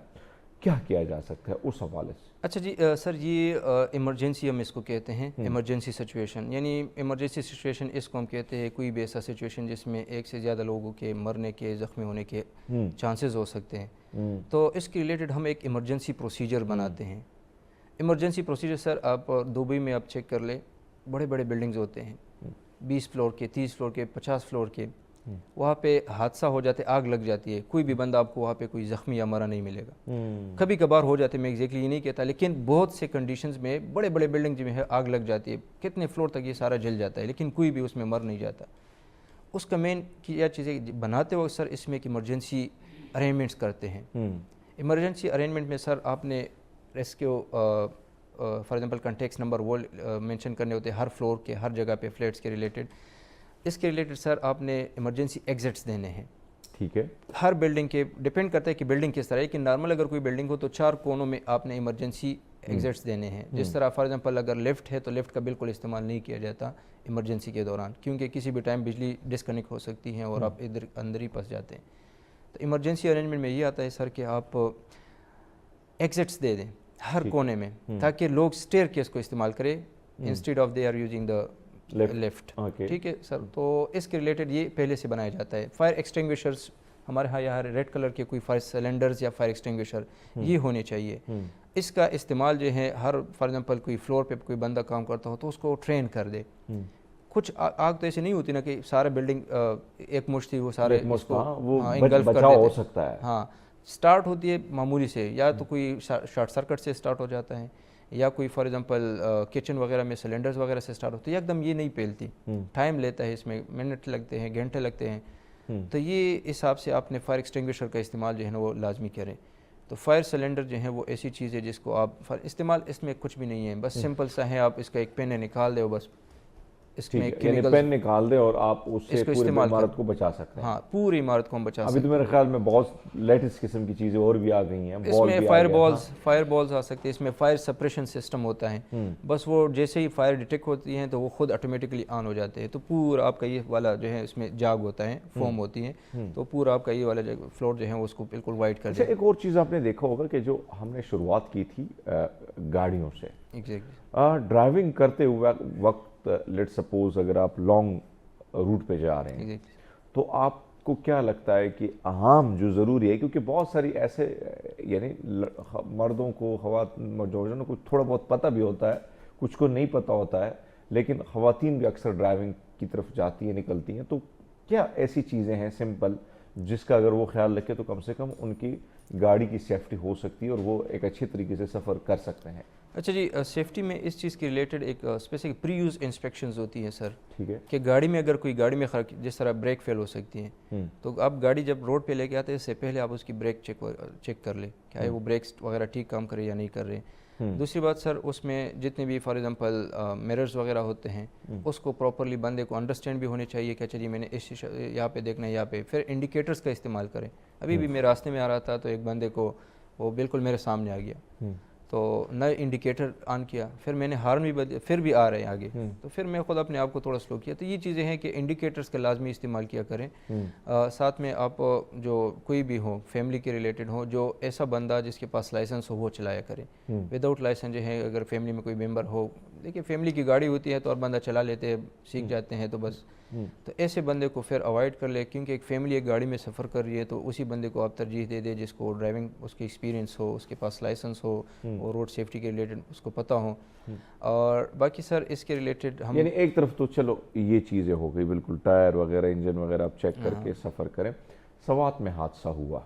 کیا کیا جا سکتا ہے اس حوالے سے؟ اچھا جی سر، یہ ایمرجنسی ہم اس کو کہتے ہیں، ایمرجنسی سچویشن. یعنی ایمرجنسی سچویشن اس کو ہم کہتے ہیں کوئی بھی ایسا سچویشن جس میں ایک سے زیادہ لوگوں کے مرنے کے، زخمی ہونے کے چانسز ہو سکتے ہیں. تو اس کے ریلیٹڈ ہم ایک ایمرجنسی پروسیجر بناتے ہیں. ایمرجنسی پروسیجر سر آپ دبئی میں آپ چیک کر لیں، بڑے بڑے بلڈنگز ہوتے ہیں، 20 فلور کے، 30 فلور کے، 50 فلور کے. وہاں پہ حادثہ ہو جاتے، آگ لگ جاتی ہے، کوئی بھی بندہ آپ کو وہاں پہ کوئی زخمی یا مرا نہیں ملے گا. کبھی کبھار ہو جاتے، میں ایگزیکٹلی یہ نہیں کہتا، لیکن بہت سے کنڈیشنز میں بڑے بڑے بلڈنگ میں آگ لگ جاتی ہے، کتنے فلور تک یہ سارا جل جاتا ہے، لیکن کوئی بھی اس میں مر نہیں جاتا. اس کا مین کیا چیزیں بناتے وقت سر اس میں ایک ایمرجنسی ارینجمنٹس کرتے ہیں. ایمرجنسی ارینجمنٹ میں سر آپ نے rescue for example context number وہ مینشن کرنے ہوتے ہیں ہر فلور کے، ہر جگہ پہ فلیٹس کے ریلیٹڈ. اس کے ریلیٹڈ سر آپ نے ایمرجنسی ایگزٹس دینے ہیں. ٹھیک ہے، ہر بلڈنگ کے ڈپینڈ کرتا ہے کہ بلڈنگ کس طرح ہے، لیکن نارمل اگر کوئی بلڈنگ ہو تو 4 کونوں میں آپ نے ایمرجنسی ایگزٹس دینے ہیں. جس طرح فار ایگزامپل اگر لفٹ ہے تو لفٹ کا بالکل استعمال نہیں کیا جاتا ایمرجنسی کے دوران، کیونکہ کسی بھی ٹائم بجلی ڈسکنیکٹ ہو سکتی ہے اور آپ ادھر اندر ہی پھنس جاتے ہیں. تو ایمرجنسی ارینجمنٹ میں یہ آتا ہے سر کہ آپ ایگزٹس دے دیں ہر کونے میں، تاکہ لوگ اسٹیئر کیس کو استعمال کریں instead of they are using the left. ٹھیک ہے سر، تو اس کے ریلیٹڈ یہ پہلے سے بنایا جاتا ہے. فائر ایکسٹنگوشرز ہمارے ہاں یہاں ریڈ کلر کے کوئی فائر سلنڈرز یا فائر ایکسٹنگوشر یہ ہونے چاہیے. اس کا استعمال جو ہے ہر فار ایگزامپل کوئی فلور پہ کوئی بندہ کام کرتا ہو تو اس کو ٹرین کر دے. کچھ آگ تو ایسے نہیں ہوتی نا کہ سارا بلڈنگ ایک مشت تھی وہ سارے اس کو انگلف کر دیتے ہو سکتا ہے. ہاں، سٹارٹ ہوتی ہے معمولی سے، یا تو کوئی شارٹ سرکٹ سے سٹارٹ ہو جاتا ہے، یا کوئی فار ایگزامپل کچن وغیرہ میں سلنڈرز وغیرہ سے سٹارٹ ہوتی ہے. ایک دم یہ نہیں پھیلتی، ٹائم لیتا ہے، اس میں منٹ لگتے ہیں، گھنٹے لگتے ہیں. تو یہ حساب سے آپ نے فائر ایکسٹنگوشر کا استعمال جو ہے نا وہ لازمی کریں. تو فائر سلنڈر جو ہیں وہ ایسی چیز ہے جس کو آپ استعمال، اس میں کچھ بھی نہیں ہے، بس سمپل سا ہے، آپ اس کا ایک پین نکال دے، بس اس میں یعنی پین نکال دے اور آپ اس سے پوری عمارت کو بچا سکتے ہیں. ہاں، پوری عمارت کو ہم بچا سکتے ہیں. ابھی تو میرے خیال میں بہت لیٹسٹ قسم کی چیزیں اور بھی آ گئی ہیں. اس میں فائر بالز آ سکتے ہیں، اس میں فائر سپریشن سسٹم ہوتا ہے. بس وہ جیسے ہی فائر ڈیٹیکٹ ہوتی ہیں تو وہ خود آٹومیٹکلی آن ہو جاتے ہیں. تو پورا آپ کا یہ والا جو ہے اس میں جاگ ہوتا ہے، فوم ہوتی ہے، تو پورا آپ کا یہ والا فلور جو ہے اس کو بالکل وائٹ کر دے. ایک اور چیز آپ نے دیکھا ہوگا کہ جو ہم نے شروعات کی تھی گاڑیوں سے، ڈرائیونگ کرتے ہوئے وقت لیٹ سپوز اگر آپ لانگ روٹ پہ جا رہے ہیں تو آپ کو کیا لگتا ہے کہ اہم جو ضروری ہے، کیونکہ بہت ساری ایسے یعنی مردوں کو، خواتین کو تھوڑا بہت پتہ بھی ہوتا ہے، کچھ کو نہیں پتہ ہوتا ہے، لیکن خواتین بھی اکثر ڈرائیونگ کی طرف جاتی ہیں، نکلتی ہیں. تو کیا ایسی چیزیں ہیں سمپل جس کا اگر وہ خیال رکھے تو کم سے کم ان کی گاڑی کی سیفٹی ہو سکتی ہے اور وہ ایک اچھے طریقے سے سفر کر سکتے ہیں؟ اچھا جی، سیفٹی میں اس چیز کے ریلیٹڈ ایک اسپیسیفک پری یوز انسپیکشنز ہوتی ہیں سر. ٹھیک ہے، کہ گاڑی میں اگر کوئی گاڑی میں جس طرح بریک فیل ہو سکتی ہیں، تو آپ گاڑی جب روڈ پہ لے کے آتے ہیں اس سے پہلے آپ اس کی بریک چیک کر لیں کہ وہ بریکس وغیرہ ٹھیک کام کرے یا نہیں کر رہے. دوسری بات سر، اس میں جتنے بھی فار ایگزامپل میررز وغیرہ ہوتے ہیں اس کو پراپرلی بندے کو انڈرسٹینڈ بھی ہونے چاہیے کہ اچھا جی میں نے اس یہاں پہ دیکھنا ہے، یہاں پہ. پھر انڈیکیٹرز کا استعمال کریں. ابھی بھی میں راستے میں آ رہا تھا تو ایک بندے کو وہ بالکل میرے سامنے آ گیا، تو نئے انڈیکیٹر آن کیا, پھر میں نے ہارن بھی بدلے, پھر بھی آ رہے ہیں آگے, تو پھر میں خود اپنے آپ کو تھوڑا سلو کیا. تو یہ چیزیں ہیں کہ انڈیکیٹرز کا لازمی استعمال کیا کریں. ساتھ میں آپ جو کوئی بھی ہو فیملی کے ریلیٹڈ ہو, جو ایسا بندہ جس کے پاس لائسنس ہو وہ چلایا کرے. وداؤٹ لائسنس جو ہے اگر فیملی میں کوئی ممبر ہو, دیکھیے فیملی کی گاڑی ہوتی ہے تو اور بندہ چلا لیتے ہیں, سیکھ جاتے ہیں, تو بس تو ایسے بندے کو پھر اوائڈ کر لے, کیونکہ ایک فیملی ایک گاڑی میں سفر کر رہی ہے تو اسی بندے کو آپ ترجیح دے دے جس کو ڈرائیونگ اس کی ایکسپیرینس ہو, اس کے پاس لائسنس ہو اور روڈ سیفٹی کے ریلیٹڈ اس کو پتہ ہو. اور باقی سر اس کے ریلیٹڈ ہم یعنی ایک طرف تو چلو یہ چیزیں ہو گئی, بالکل ٹائر وغیرہ انجن وغیرہ آپ چیک کر کے سفر کریں. سوات میں حادثہ ہوا,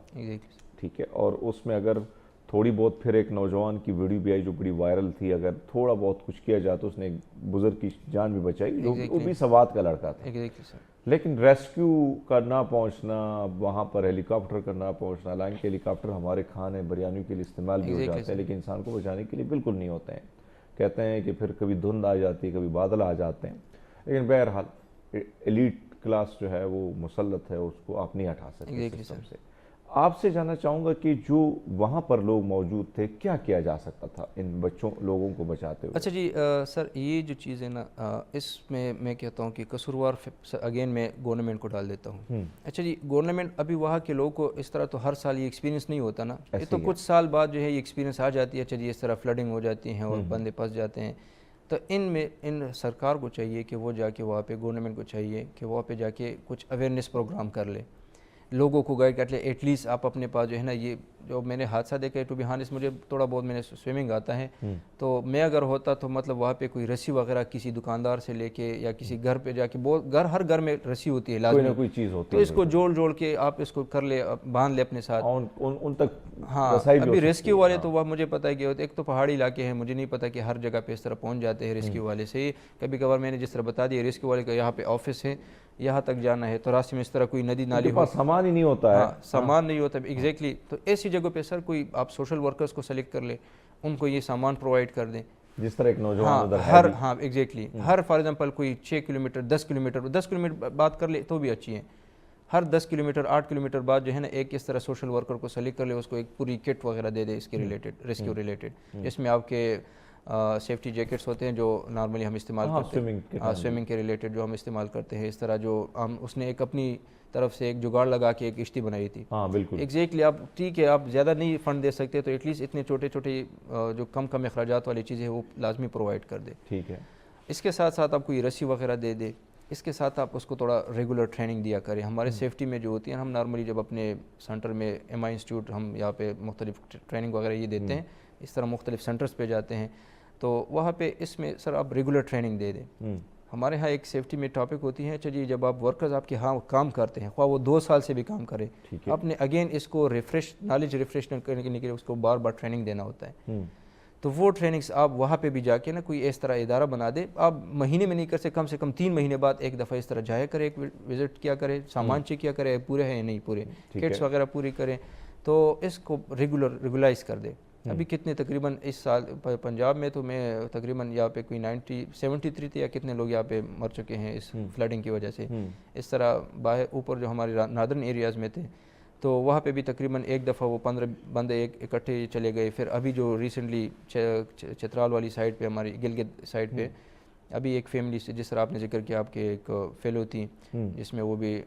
ٹھیک ہے, اور اس میں اگر تھوڑی بہت پھر ایک نوجوان کی ویڈیو بھی آئی جو بڑی وائرل تھی, اگر تھوڑا بہت کچھ کیا جائے تو اس نے ایک بزرگ کی جان بھی بچائی, وہ بھی سوات کا لڑکا تھا. لیکن ریسکیو کا نہ پہنچنا, وہاں پر ہیلی کاپٹر کا نہ پہنچنا, حالانکہ ہیلی کاپٹر ہمارے کھانے بریانی کے لیے استعمال بھی ہو جاتے ہیں لیکن انسان کو بچانے کے لیے بالکل نہیں ہوتے ہیں. کہتے ہیں کہ پھر کبھی دھند آ جاتی ہے, کبھی بادل آ جاتے ہیں, لیکن بہرحال ایلیٹ کلاس جو ہے وہ مسلط ہے, اس کو آپ نہیں ہٹا سکتے سسٹم سے. آپ سے جاننا چاہوں گا کہ جو وہاں پر لوگ موجود تھے کیا کیا جا سکتا تھا ان بچوں لوگوں کو بچاتے ہوئے؟ اچھا جی سر, یہ جو چیز ہے نا, اس میں کہتا ہوں کہ قصوروار اگین میں گورنمنٹ کو ڈال دیتا ہوں. اچھا جی, گورنمنٹ ابھی وہاں کے لوگوں کو اس طرح تو ہر سال یہ ایکسپیرینس نہیں ہوتا نا, یہ تو کچھ سال بعد جو ہے یہ ایکسپیرینس آ جاتی ہے. اچھا جی, اس طرح فلڈنگ ہو جاتی ہیں اور بندے پھنس جاتے ہیں, تو ان سرکار کو چاہیے کہ وہ جا کے وہاں پہ, گورنمنٹ کو چاہیے کہ وہاں پہ جا کے کچھ اویئرنیس پروگرام کر لے, لوگوں کو گائیڈ کر لے. ایٹ لیسٹ آپ اپنے پاس جو ہے نا, یہ جو میں نے حادثہ دیکھا ہے, ٹو بی ہانیسٹ مجھے تھوڑا بہت میں نے سوئمنگ آتا ہے, تو میں اگر ہوتا تو مطلب وہاں پہ کوئی رسی وغیرہ کسی دکاندار سے لے کے یا کسی گھر پہ جا کے, ہر گھر میں رسی ہوتی ہے لازمی, کوئی چیز ہوتی تو اس کو جوڑ کے آپ اس کو کر لے, باندھ لے اپنے ساتھ ان تک. ہاں, ابھی ریسکیو والے تو وہ مجھے پتہ ہے کہ ایک تو پہاڑی علاقے ہیں, مجھے نہیں پتہ کہ ہر جگہ پہ اس طرح پہنچ جاتے ہیں ریسکیو والے سے. کبھی کبھار میں نے جس طرح بتا دیا ریسکیو والے کا یہاں پہ آفس ہے, یہاں تک جانا ہے, تو راستے میں اس طرح کوئی ندی نالی ہو, سامان ہی نہیں ہوتا ہے, سامان نہیں ہوتا ایگزیکٹلی, تو ایسی جگہ پہ سر کوئی آپ سوشل ورکرز کو سلیکٹ کر لے, ان کو یہ سامان پرووائڈ کر دیں. جس طرح ایک نوجوان ادھر ہے, ایگزیکٹلی ہر فار ایگزامپل کوئی 6 کلومیٹر 10 کلومیٹر بات کر لے تو بھی اچھی ہیں. ہر 10 کلومیٹر 8 کلومیٹر بعد جو ہے نا, ایک اس طرح سوشل ورکر کو سلیکٹ کر لے, اس کو ایک پوری کٹ وغیرہ دے دے اس کے ریلیٹڈ, ریسکیو ریلیٹڈ, جس میں آپ کے سیفٹی جیکٹس ہوتے ہیں جو نارملی ہم استعمال کرتے ہیں, سوئمنگ کے ریلیٹڈ جو ہم استعمال کرتے ہیں. اس طرح جو ہم, اس نے ایک اپنی طرف سے ایک جگاڑ لگا کے ایک کشتی بنائی تھی. ہاں بالکل ایگزیکٹلی, آپ ٹھیک ہے آپ زیادہ نہیں فنڈ دے سکتے تو ایٹ لیسٹ اتنے چھوٹے جو کم اخراجات والی چیزیں وہ لازمی پرووائڈ کر دے. ٹھیک ہے, اس کے ساتھ ساتھ آپ کو یہ رسی وغیرہ دے دے. اس کے ساتھ آپ اس کو تھوڑا ریگولر ٹریننگ دیا کریں. ہمارے سیفٹی میں جو ہوتی ہیں, ہم نارملی جب اپنے سینٹر میں ایم آئی انسٹیٹیوٹ, ہم یہاں پہ مختلف ٹریننگ وغیرہ یہ دیتے ہیں, اس طرح مختلف سینٹرز پہ جاتے ہیں, تو وہاں پہ اس میں سر آپ ریگولر ٹریننگ دے دیں. ہمارے ہاں ایک سیفٹی میں ٹاپک ہوتی ہے, چلیے جب آپ ورکرز آپ کے ہاں کام کرتے ہیں, خواہ وہ 2 سال سے بھی کام کرے, آپ نے اگین اس کو نالج ریفریش کرنے کے لیے اس کو بار بار ٹریننگ دینا ہوتا ہے. تو وہ ٹریننگز آپ وہاں پہ بھی جا کے نا کوئی اس طرح ادارہ بنا دے, آپ مہینے میں نہیں کر سکتے, کم سے کم 3 مہینے بعد ایک دفعہ اس طرح جایا کرے, ایک وزٹ کیا کرے, سامان چیک کیا کرے پورے ہیں یا نہیں پورے, کٹس وغیرہ پوری کریں, تو اس کو ریگولائز کر دے. ابھی کتنے تقریباً اس سال پنجاب میں تو میں تقریباً یہاں پہ کوئی 73 تھے یا کتنے لوگ یہاں پہ مر چکے ہیں اس فلڈنگ کی وجہ سے. اس طرح باہر اوپر جو ہمارے ناردرن ایریاز میں تھے, تو وہاں پہ بھی تقریباً ایک دفعہ وہ 15 بندے اکٹھے چلے گئے. پھر ابھی جو ریسنٹلی چترال والی سائڈ پہ, ہماری گلگت سائڈ پہ, ابھی ایک فیملی سے جس طرح آپ نے ذکر کیا, آپ کے ایک فیلو تھی جس میں وہ بھی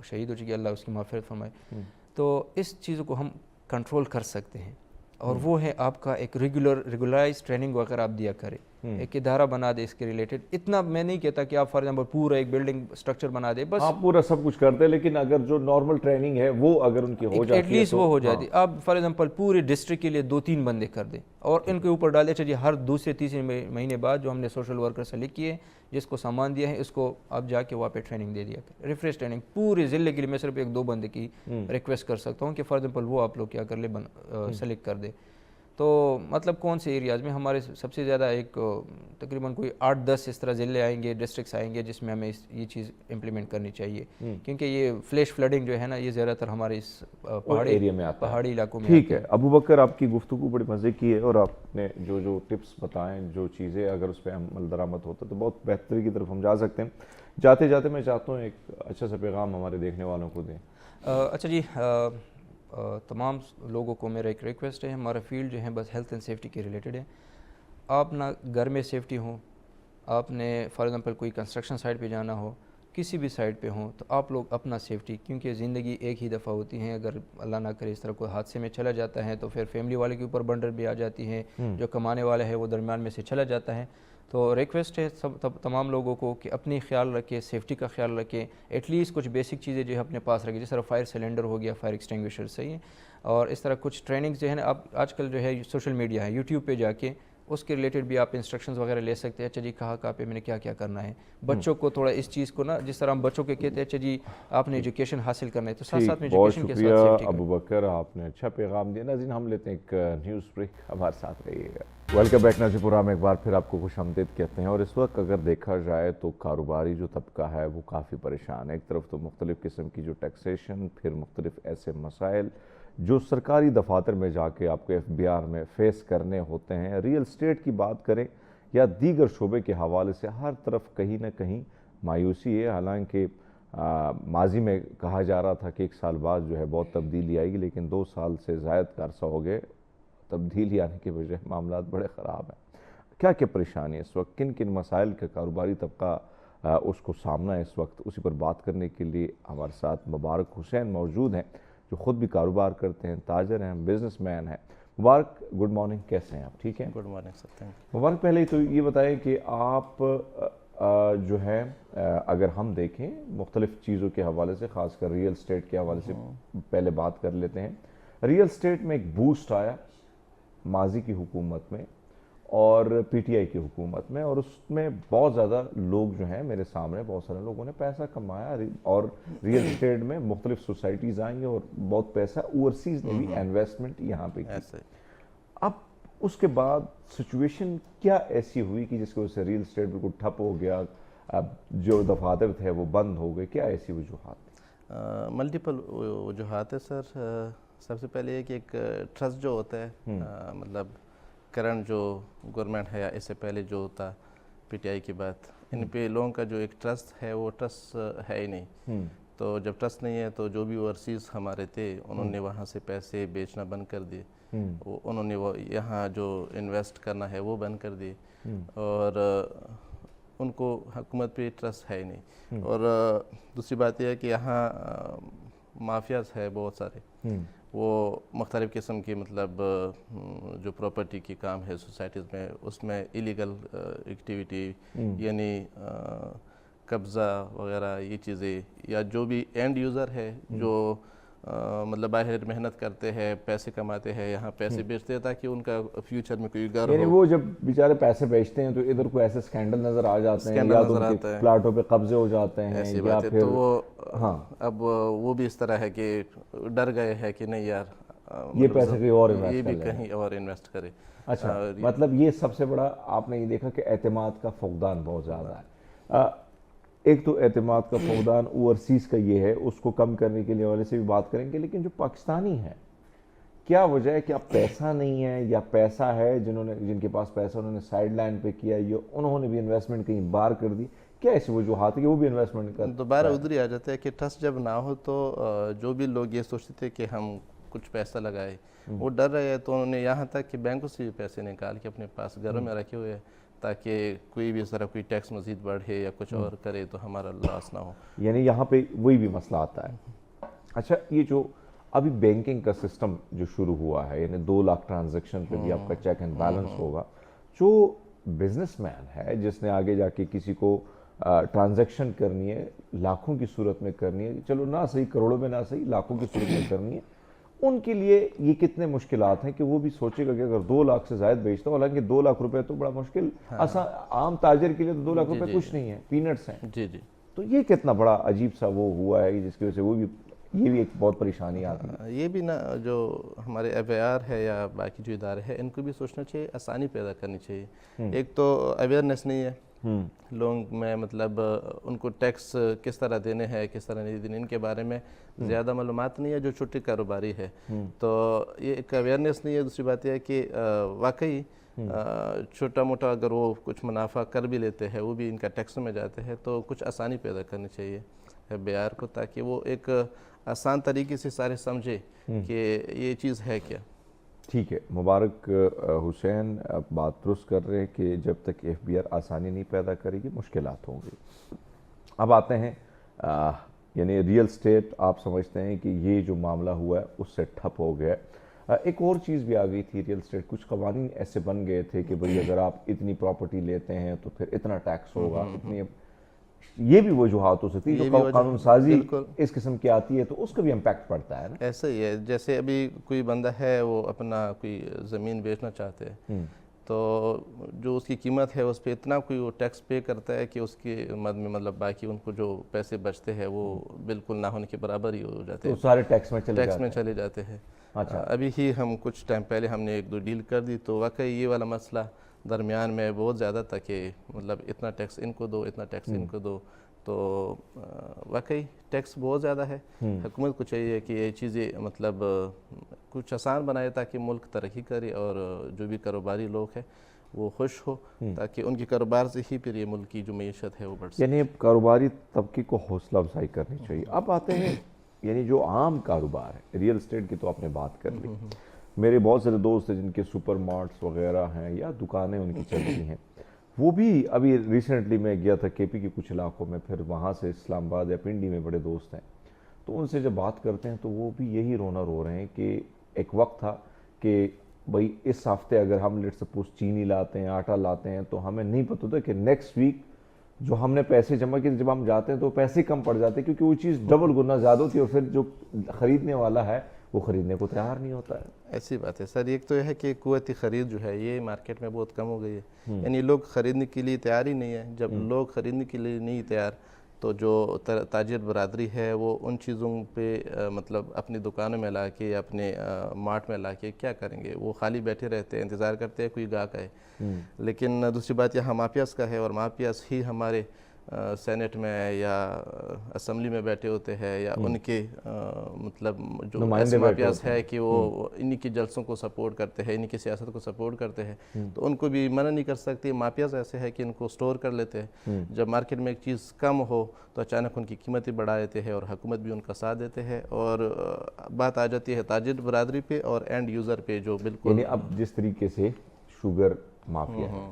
شہید ہو چکی, اللہ اس کی مغفرت فرمائے. تو اس چیزوں کو ہم کنٹرول کر سکتے ہیں, اور وہ ہے آپ کا ایک ریگولرائز ٹریننگ وغیرہ آپ دیا کرے, ایک ادارہ بنا دے اس کے ریلیٹڈ. اتنا میں نہیں کہتا کہ آپ فار ایگزامپل پورا ایک بلڈنگ اسٹرکچر بنا دے, بس آپ پورا سب کچھ کرتے, لیکن اگر جو نارمل ٹریننگ ہے وہ اگر ان کی ہو جاتی ہے ایٹ لیسٹ وہ ہو جاتی. آپ فار ایگزامپل پورے ڈسٹرکٹ کے لیے 2-3 بندے کر دیں, اور ان کے اوپر ڈالے چلیے ہر 2-3 مہینے بعد جو ہم نے سوشل ورکر سے لکھ کیے, جس کو سامان دیا ہے, اس کو آپ جا کے وہاں پہ ٹریننگ دے دیا کریں, ریفریش ٹریننگ پورے ضلع کے لیے. میں صرف 1-2 بندے کی ریکویسٹ کر سکتا ہوں کہ فار ایگزامپل وہ آپ لوگ کیا کر لے, سلیکٹ کر دے. تو مطلب کون سے ایریاز میں ہمارے سب سے زیادہ ایک تقریباً کوئی 8-10 اس طرح ضلع آئیں گے, ڈسٹرکٹس آئیں گے, جس میں ہمیں یہ چیز امپلیمنٹ کرنی چاہیے, کیونکہ یہ فلیش فلڈنگ جو ہے نا, یہ زیادہ تر ہمارے اس پہاڑی ایریا میں آتا ہے, پہاڑی علاقوں میں. ٹھیک ہے ابو بکر, آپ کی گفتگو بڑی مزے کی ہے, اور آپ نے جو ٹپس بتائیں, جو چیزیں اگر اس پہ عمل درآمد ہوتا تو بہت بہتری کی طرف ہم جا سکتے ہیں. جاتے جاتے میں چاہتا ہوں ایک اچھا سا پیغام ہمارے دیکھنے والوں کو دیں. اچھا جی, تمام لوگوں کو میرا ایک ریکویسٹ ہے، ہمارا فیلڈ جو ہے بس ہیلتھ اینڈ سیفٹی کے ریلیٹڈ ہے. آپ نہ گھر میں سیفٹی ہوں، آپ نے فار ایگزامپل کوئی کنسٹرکشن سائٹ پہ جانا ہو، کسی بھی سائٹ پہ ہوں، تو آپ لوگ اپنا سیفٹی، کیونکہ زندگی ایک ہی دفعہ ہوتی ہے. اگر اللہ نہ کرے اس طرح کوئی حادثے میں چلا جاتا ہے تو پھر فیملی والے کے اوپر بنڈر بھی آ جاتی ہے، جو کمانے والا ہے وہ درمیان میں سے چلا جاتا ہے. تو ریکویسٹ ہے تمام لوگوں کو کہ اپنی خیال رکھیں، سیفٹی کا خیال رکھیں. ایٹ لیسٹ کچھ بیسک چیزیں جو ہے اپنے پاس رکھیں، جس طرح فائر سلنڈر ہو گیا، فائر ایکسٹنگوشر، صحیح ہے. اور اس طرح کچھ ٹریننگز جو ہے نا، آپ آج کل جو ہے سوشل میڈیا ہے، یوٹیوب پہ جا کے اس کے ریلیٹڈ بھی آپ انسٹرکشنز وغیرہ لے سکتے ہیں. اچھا جی کہاں پہ میں نے کیا کرنا ہے. بچوں کو تھوڑا اس چیز کو نا، جس طرح ہم بچوں کے کہتے ہیں اچھا جی آپ نے ایجوکیشن حاصل کرنا ہے، تو ساتھ ساتھ میں بہت ایجوکیشن کے شکریہ ساتھ سیفٹی کا. ابو بکر، آپ نے اچھا پیغام دیا. ناظرین ہم لیتے ہیں ایک نیوز بریک، ہمارے ساتھ رہیے گا. ویلکم بیک ناظرین پروگرام میں ایک بار پھر آپ کو خوش آمدید کہتے ہیں. اور اس وقت اگر دیکھا جائے تو کاروباری جو طبقہ ہے وہ کافی پریشان ہے. ایک طرف تو مختلف قسم کی جو ٹیکسیشن، پھر مختلف ایسے مسائل جو سرکاری دفاتر میں جا کے آپ کو ایف بی آر میں فیس کرنے ہوتے ہیں. ریئل اسٹیٹ کی بات کریں یا دیگر شعبے کے حوالے سے ہر طرف کہیں نہ کہیں مایوسی ہے. حالانکہ ماضی میں کہا جا رہا تھا کہ 1 سال بعد جو ہے بہت تبدیلی آئے گی، لیکن 2 سال سے زائد کا عرصہ ہو گئے، تبدیلی آنے کی وجہ معاملات بڑے خراب ہیں. کیا پریشانی ہے اس وقت، کن کن مسائل کا کاروباری طبقہ اس کو سامنا ہے اس وقت، اسی پر بات کرنے کے لیے ہمارے ساتھ مبارک حسین موجود ہیں، جو خود بھی کاروبار کرتے ہیں، تاجر ہیں، بزنس مین ہیں. مبارک، گڈ مارننگ، کیسے ہیں آپ؟ ٹھیک ہیں؟ Good morning sir. مبارک، پہلے تو یہ بتائیں کہ آپ جو ہے اگر ہم دیکھیں مختلف چیزوں کے حوالے سے، خاص کر ریئل اسٹیٹ کے حوالے سے پہلے بات کر لیتے ہیں. ریئل اسٹیٹ میں ایک بوسٹ آیا ماضی کی حکومت میں اور پی ٹی آئی کی حکومت میں، اور اس میں بہت زیادہ لوگ جو ہیں میرے سامنے، بہت سارے لوگوں نے پیسہ کمایا، اور ریئل اسٹیٹ میں مختلف سوسائٹیز آئیں اور بہت پیسہ اوورسیز نے بھی انویسٹمنٹ یہاں پہ کی. اب اس کے بعد سچویشن کیا ایسی ہوئی کہ جس کی وجہ سے ریئل اسٹیٹ بالکل ٹھپ ہو گیا، اب جو دفاتر تھے وہ بند ہو گئے؟ کیا ایسی وجوہات تھیں؟ ملٹیپل وجوہات ہے سر. سب سے پہلے یہ کہ ایک ٹرسٹ جو ہوتا ہے، مطلب کرنٹ جو گورنمنٹ ہے یا اس سے پہلے جو تھا پی ٹی آئی کی بات، ان پہ لوگوں کا جو ایک ٹرسٹ ہے وہ ٹرسٹ ہے ہی نہیں. تو جب ٹرسٹ نہیں ہے تو جو بھی اوورسیز ہمارے تھے انہوں نے وہاں سے پیسے بیچنا بند کر دیے، انہوں نے وہ یہاں جو انویسٹ کرنا ہے وہ بند کر دیے، اور ان کو حکومت پہ ٹرسٹ ہے ہی نہیں. اور دوسری بات یہ ہے کہ یہاں مافیاز ہے بہت سارے، وہ مختلف قسم کی مطلب جو پراپرٹی کی کام ہے سوسائٹیز میں، اس میں ایلیگل ایکٹیویٹی یعنی قبضہ وغیرہ یہ چیزیں، یا جو بھی اینڈ یوزر ہے جو مطلب باہر محنت کرتے ہیں، پیسے کماتے ہیں، یہاں پیسے بیچتے ہیں تاکہ ان کا فیوچر میں کوئی گھر ہو. یعنی وہ جب بیچارے پیسے بیچتے ہیں تو ادھر کوئی ایسے سکینڈل نظر آ جاتے ہیں، یا تو ان کے پلاٹوں پہ قبضے ہو جاتے ہیں، ایسی یا بات ہے. پھر تو وہ اب وہ بھی اس طرح ہے کہ ڈر گئے ہیں کہ نہیں یار یہ پیسے کہیں اور یہ بھی کہیں اور انویسٹ کرے. اچھا، مطلب یہ سب سے بڑا آپ نے یہ دیکھا کہ اعتماد کا فقدان بہت زیادہ ہے. ایک تو اعتماد کا فقدان اوورسیز کا یہ ہے، اس کو کم کرنے کے لیے والے سے بھی بات کریں گے، لیکن جو پاکستانی ہے کیا وجہ ہے کہ اب پیسہ نہیں ہے، یا پیسہ ہے جن کے پاس پیسہ انہوں نے سائیڈ لائن پہ کیا، یا انہوں نے بھی انویسٹمنٹ کہیں باہر کر دی؟ کیا ایسی وجوہات ہے کہ وہ بھی انویسٹمنٹ کر دوبارہ ادھر ہی آ جاتا ہے کہ ٹرسٹ جب نہ ہو تو جو بھی لوگ یہ سوچتے تھے کہ ہم کچھ پیسہ لگائے، وہ ڈر رہے ہیں، تو انہوں نے یہاں تک کہ بینکوں سے بھی پیسے نکال کے اپنے پاس گھروں میں رکھے ہوئے ہیں تاکہ کوئی بھی اس طرح کوئی ٹیکس مزید بڑھے یا کچھ اور کرے تو ہمارا لاس نہ ہو. یعنی یہاں پہ وہی بھی مسئلہ آتا ہے. اچھا، یہ جو ابھی بینکنگ کا سسٹم جو شروع ہوا ہے، یعنی 2 لاکھ ٹرانزیکشن پہ بھی آپ کا چیک اینڈ بیلنس ہوگا، جو بزنس مین ہے جس نے آگے جا کے کسی کو ٹرانزیکشن کرنی ہے، لاکھوں کی صورت میں کرنی ہے، چلو نہ صحیح کروڑوں میں نہ صحیح لاکھوں کی صورت میں کرنی ہے، ان کے لیے یہ کتنے مشکلات ہیں کہ وہ بھی سوچے گا کہ اگر 2 لاکھ سے زائد بیچتا ہوں، حالانکہ 2 لاکھ روپے تو بڑا مشکل، عام تاجر کے لیے تو 2 لاکھ روپے کچھ نہیں ہے، پینٹس ہیں. جی جی. تو یہ کتنا بڑا عجیب سا وہ ہوا ہے جس کی وجہ سے وہ بھی یہ بھی ایک بہت پریشانی آتی ہے. یہ بھی نا جو ہمارے ایف اے آر ہے یا باقی جو ادارے ہیں ان کو بھی سوچنا چاہیے، آسانی پیدا کرنی چاہیے. ایک تو اویئرنیس نہیں ہے لوگوں میں، مطلب ان کو ٹیکس کس طرح دینے ہیں کس طرح نہیں دینے، ان کے بارے میں زیادہ معلومات نہیں ہے جو چھوٹی کاروباری ہے. تو یہ ایک اویئرنیس نہیں ہے. دوسری بات یہ ہے کہ واقعی چھوٹا موٹا اگر وہ کچھ منافع کر بھی لیتے ہیں وہ بھی ان کا ٹیکس میں جاتے ہیں، تو کچھ آسانی پیدا کرنی چاہیے. بیار کو, تاکہ وہ ایک آسان طریقے سے سارے سمجھے کہ یہ چیز ہے کیا. ٹھیک ہے, مبارک حسین بات درست کر رہے ہیں کہ جب تک ایف بی آر آسانی نہیں پیدا کرے گی مشکلات ہوں گی. اب آتے ہیں یعنی ریئل اسٹیٹ, آپ سمجھتے ہیں کہ یہ جو معاملہ ہوا ہے اس سے ٹھپ ہو گیا. ایک اور چیز بھی آ گئی تھی ریئل اسٹیٹ, کچھ قوانین ایسے بن گئے تھے کہ بھئی اگر آپ اتنی پراپرٹی لیتے ہیں تو پھر اتنا ٹیکس ہوگا, اتنی, یہ بھی وجوہات ہو سکتی ہے جو قانون سازی اس قسم کی آتی ہے تو اس کا بھی امپیکٹ پڑتا ہے نا. ایسا ہی ہے, جیسے ابھی کوئی بندہ ہے وہ اپنا کوئی زمین بیچنا چاہتے ہیں تو جو اس کی قیمت ہے اس پہ اتنا کوئی وہ ٹیکس پے کرتا ہے کہ اس کے مد میں مطلب باقی ان کو جو پیسے بچتے ہیں وہ بالکل نہ ہونے کے برابر ہی ہو جاتے ہیں, سارے ٹیکس میں چلے جاتے ہیں. ابھی ہی ہم کچھ ٹائم پہلے ہم نے ایک دو ڈیل کر دی تو واقعی یہ والا مسئلہ درمیان میں بہت زیادہ تھا کہ مطلب اتنا ٹیکس ان کو دو, اتنا ٹیکس ان کو دو, تو واقعی ٹیکس بہت زیادہ ہے. حکومت کو چاہیے کہ یہ چیزیں مطلب کچھ آسان بنائے تاکہ ملک ترقی کرے اور جو بھی کاروباری لوگ ہیں وہ خوش ہو, تاکہ ان کے کاروبار سے ہی پھر یہ ملک کی جو معیشت ہے وہ بڑھ سکے. یعنی کاروباری طبقے کو حوصلہ افزائی کرنی چاہیے. اب آتے ہیں یعنی جو عام کاروبار ہے, ریئل اسٹیٹ کی تو آپ نے بات کر لی. میرے بہت سارے دوست ہیں جن کے سپر مارٹس وغیرہ ہیں یا دکانیں ان کی چلتی ہیں, وہ بھی ابھی ریسنٹلی میں گیا تھا کے پی کے کچھ علاقوں میں, پھر وہاں سے اسلام آباد یا پنڈی میں بڑے دوست ہیں, تو ان سے جب بات کرتے ہیں تو وہ بھی یہی رونا رو رہے ہیں کہ ایک وقت تھا کہ بھئی اس ہفتے اگر ہم لیٹ سپوز چینی لاتے ہیں, آٹا لاتے ہیں, تو ہمیں نہیں پتہ ہوتا کہ نیکسٹ ویک جو ہم نے پیسے جمع کیے جب ہم جاتے ہیں تو پیسے کم پڑ جاتے ہیں کیونکہ وہ چیز ڈبل گنا زیادہ ہوتی ہے اور پھر جو خریدنے والا ہے وہ خریدنے کو تیار نہیں ہوتا ہے. ایسی بات ہے سر, ایک تو یہ ہے کہ قوت خرید جو ہے یہ مارکیٹ میں بہت کم ہو گئی ہے, یعنی لوگ خریدنے کے لیے تیار ہی نہیں ہے. جب لوگ خریدنے کے لیے نہیں تیار تو جو تاجر برادری ہے وہ ان چیزوں پہ مطلب اپنی دکانوں میں لا کے یا اپنے مارٹ میں لا کے کیا کریں گے, وہ خالی بیٹھے رہتے ہیں, انتظار کرتے ہیں کوئی گاہک آئے. لیکن دوسری بات یہاں مافیاز کا ہے, اور مافیاز ہی ہمارے سینٹ میں یا اسمبلی میں بیٹھے ہوتے ہیں یا ان کے مطلب جو ایسے مافیاز ہے کہ وہ انہی کی جلسوں کو سپورٹ کرتے ہیں, انہی کی سیاست کو سپورٹ کرتے ہیں, تو ان کو بھی منع نہیں کر سکتے. مافیاز ایسے ہے کہ ان کو سٹور کر لیتے ہیں, جب مارکیٹ میں ایک چیز کم ہو تو اچانک ان کی قیمتیں بڑھا دیتے ہیں اور حکومت بھی ان کا ساتھ دیتے ہیں, اور بات آ جاتی ہے تاجر برادری پہ اور اینڈ یوزر پہ جو بالکل. یعنی اب جس طریقے سے شوگر مافیا ہے,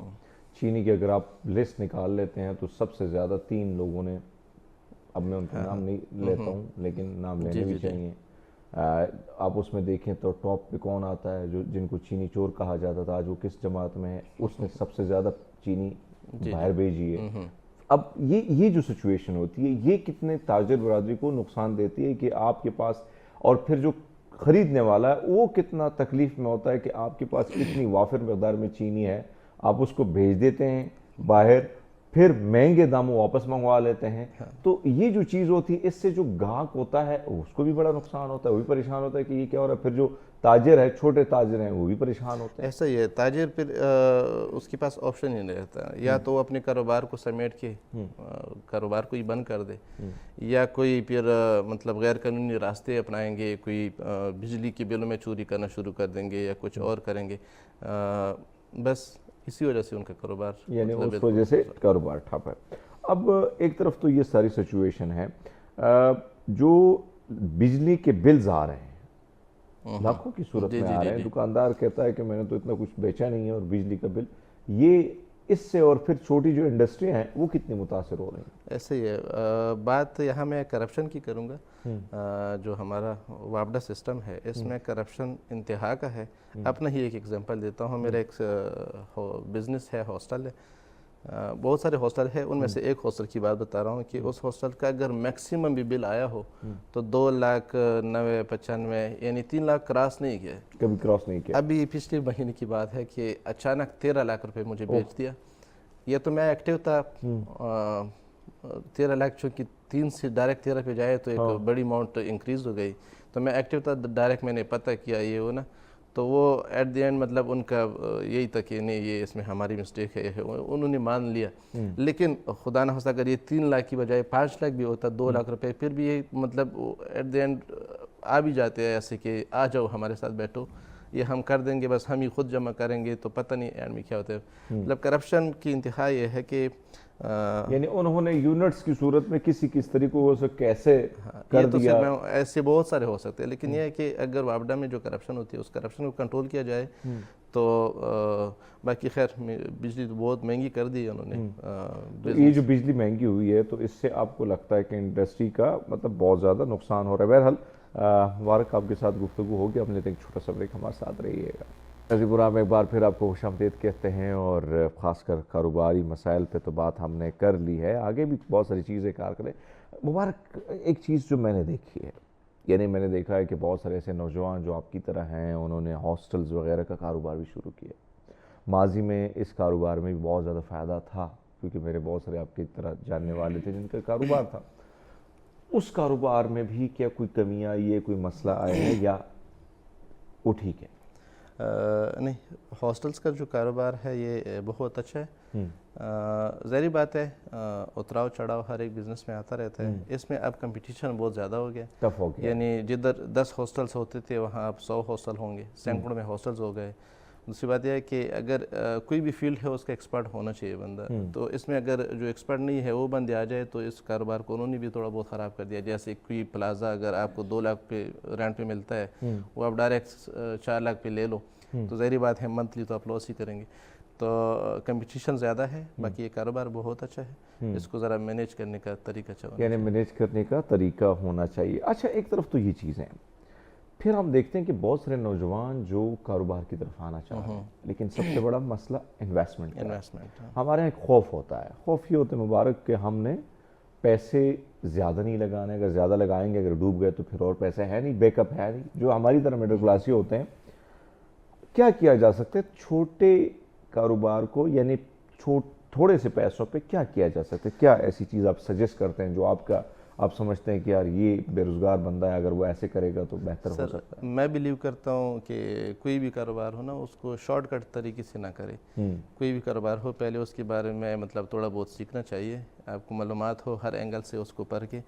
چینی کی اگر آپ لسٹ نکال لیتے ہیں تو سب سے زیادہ 3 لوگوں نے, اب میں ان کا نام نہیں لیتا ہوں لیکن نام لینے بھی چاہیے, آپ اس میں دیکھیں تو ٹاپ پہ کون آتا ہے, جو جن کو چینی چور کہا جاتا تھا, آج وہ کس جماعت میں ہے, اس نے سب سے زیادہ چینی باہر بھیجی ہے. اب یہ جو سچویشن ہوتی ہے یہ کتنے تاجر برادری کو نقصان دیتی ہے کہ آپ کے پاس, اور پھر جو خریدنے والا ہے وہ کتنا تکلیف میں ہوتا ہے کہ آپ کے پاس اتنی وافر مقدار میں چینی ہے, آپ اس کو بھیج دیتے ہیں باہر, پھر مہنگے داموں واپس منگوا لیتے ہیں. تو یہ جو چیز ہوتی ہے اس سے جو گاہک ہوتا ہے اس کو بھی بڑا نقصان ہوتا ہے, وہ بھی پریشان ہوتا ہے کہ یہ کیا ہو رہا ہے. پھر جو تاجر ہے, چھوٹے تاجر ہیں, وہ بھی پریشان ہوتے ہیں. ایسا ہی ہے, تاجر پھر اس کے پاس آپشن ہی نہیں رہتا, یا تو اپنے کاروبار کو سمیٹ کے کاروبار کو ہی بند کر دے, یا کوئی پھر مطلب غیر قانونی راستے اپنائیں گے, کوئی بجلی کے بلوں میں چوری کرنا شروع کر دیں گے یا کچھ اور کریں گے. بس اسی وجہ سے ان کا کاروبار, یعنی اس وجہ سے کاروبار ٹھپ ہے. اب ایک طرف تو یہ ساری سچویشن ہے, جو بجلی کے بلز آ رہے ہیں لاکھوں کی صورت میں آ رہے ہیں, دکاندار کہتا ہے کہ میں نے تو اتنا کچھ بیچا نہیں ہے, اور بجلی کا بل یہ اس سے, اور پھر چھوٹی جو انڈسٹری ہیں وہ کتنی متاثر ہو رہی ہیں. ایسے ہی ہے. بات یہاں میں کرپشن کی کروں گا. جو ہمارا وابڈا سسٹم ہے اس میں کرپشن انتہا کا ہے. اپنا ہی ایک ایگزامپل دیتا ہوں, میرا ایک بزنس ہے, ہاسٹل ہے, بہت سارے ہاسٹل ہے, ان میں سے ایک ہاسٹل کی بات بتا رہا ہوں کہ اس ہاسٹل کا اگر میکسیمم بھی بل آیا ہو تو 2,90,95 یعنی 3 لاکھ کراس نہیں کیا, کبھی کراس نہیں کیا. ابھی پچھلے مہینے کی بات ہے کہ اچانک 13 لاکھ روپے مجھے بیچ دیا. یہ تو میں ایکٹیو تھا, 13 لاکھ چونکہ 3 سے ڈائریکٹ 13 پہ جائے تو ایک بڑی اماؤنٹ انکریز ہو گئی, تو میں ایکٹیو تھا, ڈائریکٹ میں نے پتہ کیا یہ ہو نا, تو وہ ایٹ دی اینڈ مطلب ان کا یہی تھا کہ نہیں یہ اس میں ہماری مسٹیک ہے, انہوں نے مان لیا. لیکن خدا نہ خواستہ اگر یہ 3 لاکھ کی بجائے 5 لاکھ بھی ہوتا, 2 لاکھ روپے, پھر بھی یہ مطلب ایٹ دی اینڈ آ بھی جاتے ہیں ایسے کہ آ جاؤ ہمارے ساتھ بیٹھو, یہ ہم کر دیں گے، بس ہم ہی خود جمع کریں گے، تو پتہ نہیں اینڈ میں کیا ہوتا ہے. مطلب کرپشن کی انتہا یہ ہے کہ یعنی انہوں نے یونٹس کی صورت میں کس طریقے سے کیسے کر یہ تو دیا. صرف ایسے بہت سارے ہو سکتے ہیں، لیکن یہ ہے کہ اگر وابڈا میں جو کرپشن ہوتی ہے اس کرپشن کو کنٹرول کیا جائے تو باقی خیر بجلی تو بہت مہنگی کر دی ہے انہوں نے. تو یہ جو بجلی مہنگی ہوئی ہے تو اس سے آپ کو لگتا ہے کہ انڈسٹری کا مطلب بہت زیادہ نقصان ہو رہا ہے. بہرحال مبارک آپ کے ساتھ گفتگو ہوگی، ہم لیتے ہیں ایک چھوٹا سا بریک، ہمارے ساتھ رہیے گا. ناظرین پروگرام ایک بار پھر آپ کو خوش آمدید کہتے ہیں، اور خاص کر کاروباری مسائل پہ تو بات ہم نے کر لی ہے، آگے بھی بہت ساری چیزیں کار کریں. مبارک، ایک چیز جو میں نے دیکھی ہے، یعنی میں نے دیکھا ہے کہ بہت سارے ایسے نوجوان جو آپ کی طرح ہیں انہوں نے ہاسٹلز وغیرہ کا کاروبار بھی شروع کیا. ماضی میں اس کاروبار میں بھی بہت زیادہ فائدہ تھا، کیونکہ میرے بہت سارے آپ کی طرح جاننے والے تھے جن کا کاروبار تھا. اس کاروبار میں بھی کیا کوئی کمی آئی ہے، کوئی مسئلہ آیا ہے، یا وہ ٹھیک ہے؟ نہیں، ہاسٹلس کا جو کاروبار ہے یہ بہت اچھا ہے. ظاہری بات ہے اتراؤ چڑھاؤ ہر ایک بزنس میں آتا رہتا ہے. اس میں اب کمپٹیشن بہت زیادہ ہو گیا، ٹف ہو گیا. یعنی جدھر 10 ہاسٹلس ہوتے تھے وہاں اب 100 ہاسٹل ہوں گے، سینکڑوں میں ہاسٹلز ہو گئے. دوسری بات یہ ہے کہ اگر کوئی بھی فیلڈ ہے اس کا ایکسپرٹ ہونا چاہیے بندہ، تو اس میں اگر جو ایکسپرٹ نہیں ہے وہ بندے آ جائے تو اس کاروبار کو انہوں نے بھی تھوڑا بہت خراب کر دیا. جیسے کوئی پلازا اگر آپ کو 2 لاکھ پہ رینٹ پہ ملتا ہے، وہ آپ ڈائریکٹ 4 لاکھ پہ لے لو، تو ظاہری بات ہے منتھلی تو آپ لاس ہی کریں گے. تو کمپٹیشن زیادہ ہے، باقی یہ کاروبار بہت اچھا ہے. اس کو ذرا مینیج کرنے کا طریقہ چاہیے، یعنی مینیج کرنے کا طریقہ ہونا چاہیے. اچھا، ایک طرف تو یہ چیزیں، پھر ہم دیکھتے ہیں کہ بہت سارے نوجوان جو کاروبار کی طرف آنا چاہ رہے ہیں، لیکن سب سے بڑا مسئلہ انویسٹمنٹ کا. ہمارے یہاں ایک خوف ہوتا ہے، خوف یہ ہوتا ہے مبارک کہ ہم نے پیسے زیادہ نہیں لگانے، اگر زیادہ لگائیں گے اگر ڈوب گئے تو پھر اور پیسے ہے نہیں، بیک اپ ہے نہیں. جو ہماری طرح مڈل کلاسی ہوتے ہیں، کیا کیا جا سکتا ہے چھوٹے کاروبار کو، یعنی تھوڑے سے پیسوں پہ کیا کیا جا سکتا ہے؟ کیا ایسی چیز آپ سجیسٹ کرتے ہیں جو آپ سمجھتے ہیں کہ یار یہ بے روزگار بندہ ہے، اگر وہ ایسے کرے گا تو بہتر ہو سکتا ہے؟ میں بلیو کرتا ہوں کہ کوئی بھی کاروبار ہو نا، اس کو شارٹ کٹ طریقے سے نہ کرے. کوئی بھی کاروبار ہو پہلے اس کے بارے میں مطلب تھوڑا بہت سیکھنا چاہیے، آپ کو معلومات ہو ہر اینگل سے اس کو پڑھ کے،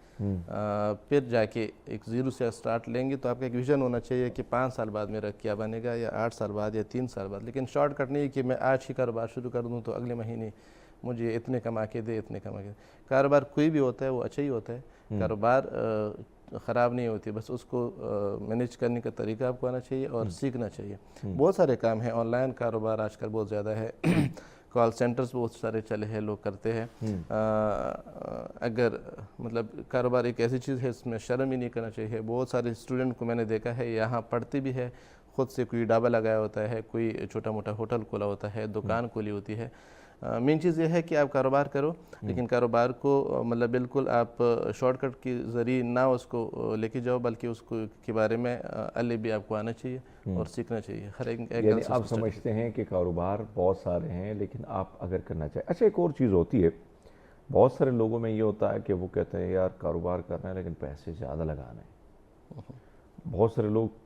پھر جا کے ایک زیرو سے سٹارٹ لیں گے. تو آپ کا ایک ویژن ہونا چاہیے کہ 5 سال بعد میرا کیا بنے گا، یا 8 سال بعد، یا 3 سال بعد. لیکن شارٹ کٹ نہیں کہ میں آج ہی کاروبار شروع کر دوں تو اگلے مہینے مجھے اتنے کما کے دے، اتنے کما کے دے. کاروبار کوئی بھی ہوتا ہے وہ اچھا ہی ہوتا ہے، کاروبار خراب نہیں ہوتی، بس اس کو مینیج کرنے کا طریقہ آپ کو آنا چاہیے اور سیکھنا چاہیے. بہت سارے کام ہیں، آن لائن کاروبار آج کل بہت زیادہ ہے، کال سینٹرز بہت سارے چلے ہیں، لوگ کرتے ہیں. اگر مطلب کاروبار ایک ایسی چیز ہے اس میں شرم ہی نہیں کرنا چاہیے. بہت سارے اسٹوڈنٹ کو میں نے دیکھا ہے یہاں پڑھتے بھی ہے، خود سے کوئی ڈھابا لگایا ہوتا ہے، کوئی چھوٹا موٹا ہوٹل کھولا ہوتا ہے، دکان کھولی ہوتی ہے. مین چیز یہ ہے کہ آپ کاروبار کرو، لیکن کاروبار کو مطلب بالکل آپ شارٹ کٹ کے ذریعے نہ اس کو لے کے جاؤ، بلکہ اس کو کے بارے میں علم بھی آپ کو آنا چاہیے اور سیکھنا چاہیے ہر ایک. یعنی آپ سمجھتے ہیں کہ کاروبار بہت سارے ہیں لیکن آپ اگر کرنا چاہیں. اچھا، ایک اور چیز ہوتی ہے، بہت سارے لوگوں میں یہ ہوتا ہے کہ وہ کہتے ہیں یار کاروبار کرنا ہے لیکن پیسے زیادہ لگانے ہیں. بہت سارے لوگ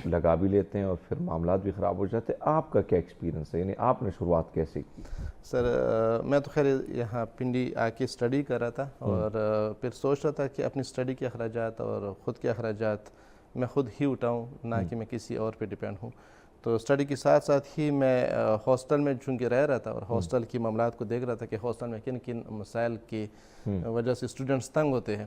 لگا بھی لیتے ہیں اور پھر معاملات بھی خراب ہو جاتے ہیں. آپ کا کیا ایکسپیرینس ہے، یعنی آپ نے شروعات کیسے کی؟ سر میں تو خیر یہاں پنڈی آ کے اسٹڈی کر رہا تھا، اور پھر سوچ رہا تھا کہ اپنی اسٹڈی کے اخراجات اور خود کے اخراجات میں خود ہی اٹھاؤں، نہ کہ میں کسی اور پہ ڈیپینڈ ہوں. تو اسٹڈی کے ساتھ ساتھ ہی میں ہاسٹل میں چونکہ رہ رہا تھا اور ہاسٹل کی معاملات کو دیکھ رہا تھا کہ ہاسٹل میں کن کن مسائل کی وجہ سے اسٹوڈنٹس تنگ ہوتے ہیں.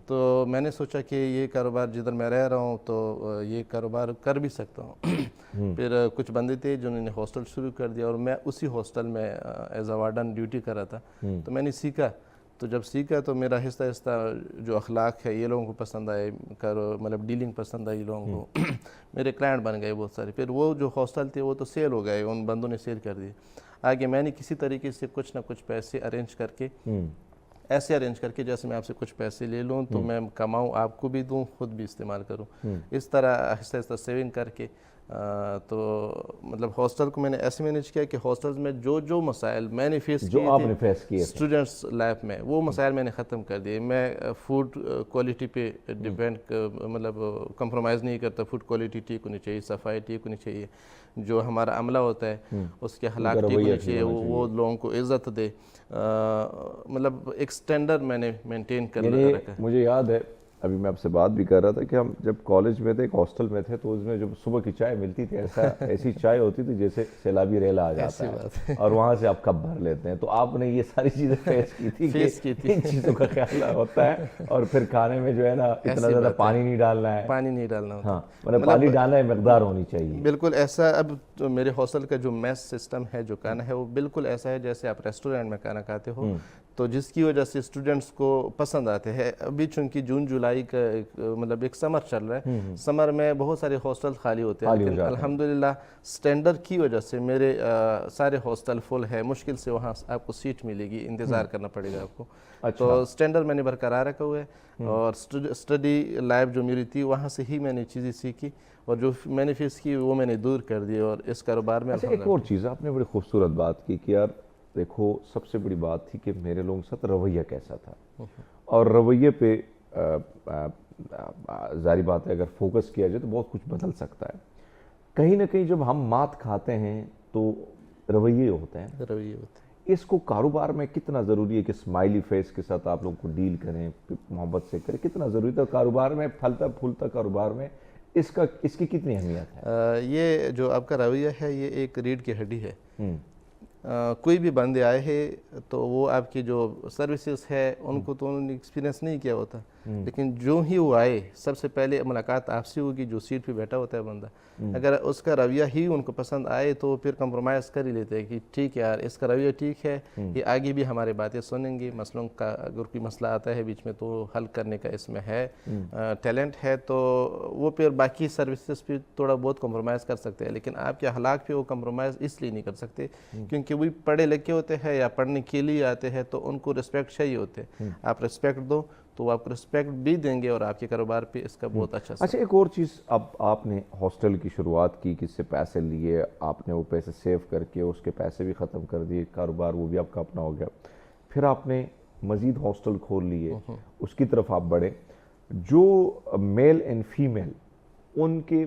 تو میں نے سوچا کہ یہ کاروبار جدھر میں رہ رہا ہوں تو یہ کاروبار کر بھی سکتا ہوں. پھر کچھ بندے تھے جنہوں نے ہاسٹل شروع کر دیا، اور میں اسی ہاسٹل میں ایز اے وارڈن ڈیوٹی کر رہا تھا. تو میں نے سیکھا، تو جب سیکھا تو میرا آہستہ آہستہ جو اخلاق ہے یہ لوگوں کو پسند آئے، مطلب ڈیلنگ پسند آئی لوگوں کو. میرے کلائنٹ بن گئے بہت سارے. پھر وہ جو ہاسٹل تھے وہ تو سیل ہو گئے، ان بندوں نے سیل کر دیے. آگے میں نے کسی طریقے سے کچھ نہ کچھ پیسے ارینج کر کے، ایسے ارینج کر کے جیسے میں آپ سے کچھ پیسے لے لوں تو میں کماؤں، آپ کو بھی دوں، خود بھی استعمال کروں. اس طرح آہستہ آہستہ سیونگ کر کے تو مطلب ہاسٹل کو میں نے ایسے مینیج کیا کہ ہاسٹلز میں جو مسائل میں نے فیس کیے اسٹوڈنٹس لائف میں، وہ مسائل میں نے ختم کر دیے. میں فوڈ کوالٹی پہ ڈیپینڈ مطلب کمپرومائز نہیں کرتا. فوڈ کوالٹی ٹھیک ہونی چاہیے، صفائی ٹھیک ہونی چاہیے، جو ہمارا عملہ ہوتا ہے اس کے اخلاق ٹھیک ہونے چاہیے، وہ لوگوں کو عزت دے. مطلب ایک سٹینڈرڈ میں نے مینٹین کر رکھا ہے. مجھے یاد ہے ابھی میں آپ سے بات بھی کر رہا تھا کہ ہم جب کالج میں تھے ایک ہاسٹل میں تھے تو اس میں جب صبح کی چائے ملتی تھی ایسی چائے ہوتی تھی جیسے سیلابی ریلا آ جاتا ہے اور وہاں سے آپ کب بھر لیتے ہیں. تو آپ نے یہ ساری چیزیں فیس کی تھی کہ ان چیزوں کا خیال ہوتا ہے اور پھر کھانے میں جو ہے نا اتنا زیادہ پانی نہیں ڈالنا ہے. پانی نہیں ڈالنا ہوتا. ہاں مطلب پانی ڈالنا ہے مقدار ہونی چاہیے. بالکل ایسا. اب میرے ہاسٹل کا جو میس سسٹم ہے, جو کھانا ہے, وہ بالکل ایسا ہے جیسے آپ ریسٹورینٹ میں کھانا کھاتے ہو, تو جس کی وجہ سے اسٹوڈنٹس کو پسند آتے ہیں. ابھی چونکہ جون جولائی کا مطلب ایک سمر چل رہا ہے, سمر میں بہت سارے ہاسٹل خالی ہوتے ہیں, لیکن الحمدللہ اسٹینڈرڈ کی وجہ سے میرے سارے ہاسٹل فل ہے. مشکل سے وہاں آپ کو سیٹ ملے گی, انتظار کرنا پڑے گا آپ کو. تو اسٹینڈرڈ میں نے برقرار رکھا ہوا ہے اور اسٹڈی لائف جو میری تھی وہاں سے ہی میں نے چیزیں سیکھی اور جو میں نے فیس کی وہ میں نے دور کر دی اور اس کاروبار میں. ایک اور چیز آپ نے بڑی خوبصورت بات کی کہ یار دیکھو سب سے بڑی بات تھی کہ میرے لوگوں کے ساتھ رویہ کیسا تھا, اور رویے پہ ظاہری بات ہے اگر فوکس کیا جائے تو بہت کچھ بدل سکتا ہے. کہیں نہ کہیں جب ہم مات کھاتے ہیں تو رویے ہوتے ہیں. اس کو کاروبار میں کتنا ضروری ہے کہ اسمائلی فیس کے ساتھ آپ لوگوں کو ڈیل کریں, محبت سے کریں, کتنا ضروری تھا کاروبار میں, پھلتا پھولتا کاروبار میں اس کی کتنی اہمیت ہے؟ یہ جو آپ کا رویہ ہے یہ ایک ریڑھ کی ہڈی ہے. کوئی بھی بندے آئے ہیں تو وہ آپ کی جو سروسز ہے ان کو تو انہوں نے ایکسپیرینس نہیں کیا ہوتا, لیکن جو ہی وہ آئے سب سے پہلے ملاقات آپ سے ہوگی جو سیٹ پہ بیٹھا ہوتا ہے بندہ. اگر اس کا رویہ ہی ان کو پسند آئے تو پھر کمپرومائز کر ہی لیتے ہیں کہ ٹھیک ہے یار اس کا رویہ ٹھیک ہے, یہ آگے بھی ہماری باتیں سنیں گے, مسئلوں کا اگر کوئی مسئلہ آتا ہے بیچ میں تو حل کرنے کا اس میں ہے ٹیلنٹ ہے, تو وہ پھر باقی سروسز پہ تھوڑا بہت کمپرومائز کر سکتے ہیں. لیکن آپ کے اخلاق پہ وہ کمپرومائز اس لیے نہیں کر سکتے کیونکہ وہی پڑھے لکھے ہوتے ہیں یا پڑھنے کے لیے آتے ہیں تو ان کو رسپیکٹ چاہیے ہوتے ہیں. آپ رسپیکٹ دو تو وہ آپ کو رسپیکٹ بھی دیں گے اور آپ کے کاروبار پہ اس کا بہت اچھا. ایک اور چیز, اب آپ نے ہاسٹل کی شروعات کی, کس سے پیسے لیے, آپ نے وہ پیسے سیو کر کے اس کے پیسے بھی ختم کر دیے, کاروبار وہ بھی آپ کا اپنا ہو گیا, پھر آپ نے مزید ہاسٹل کھول لیے, اس کی طرف آپ بڑھے. جو میل اینڈ فیمیل ان کے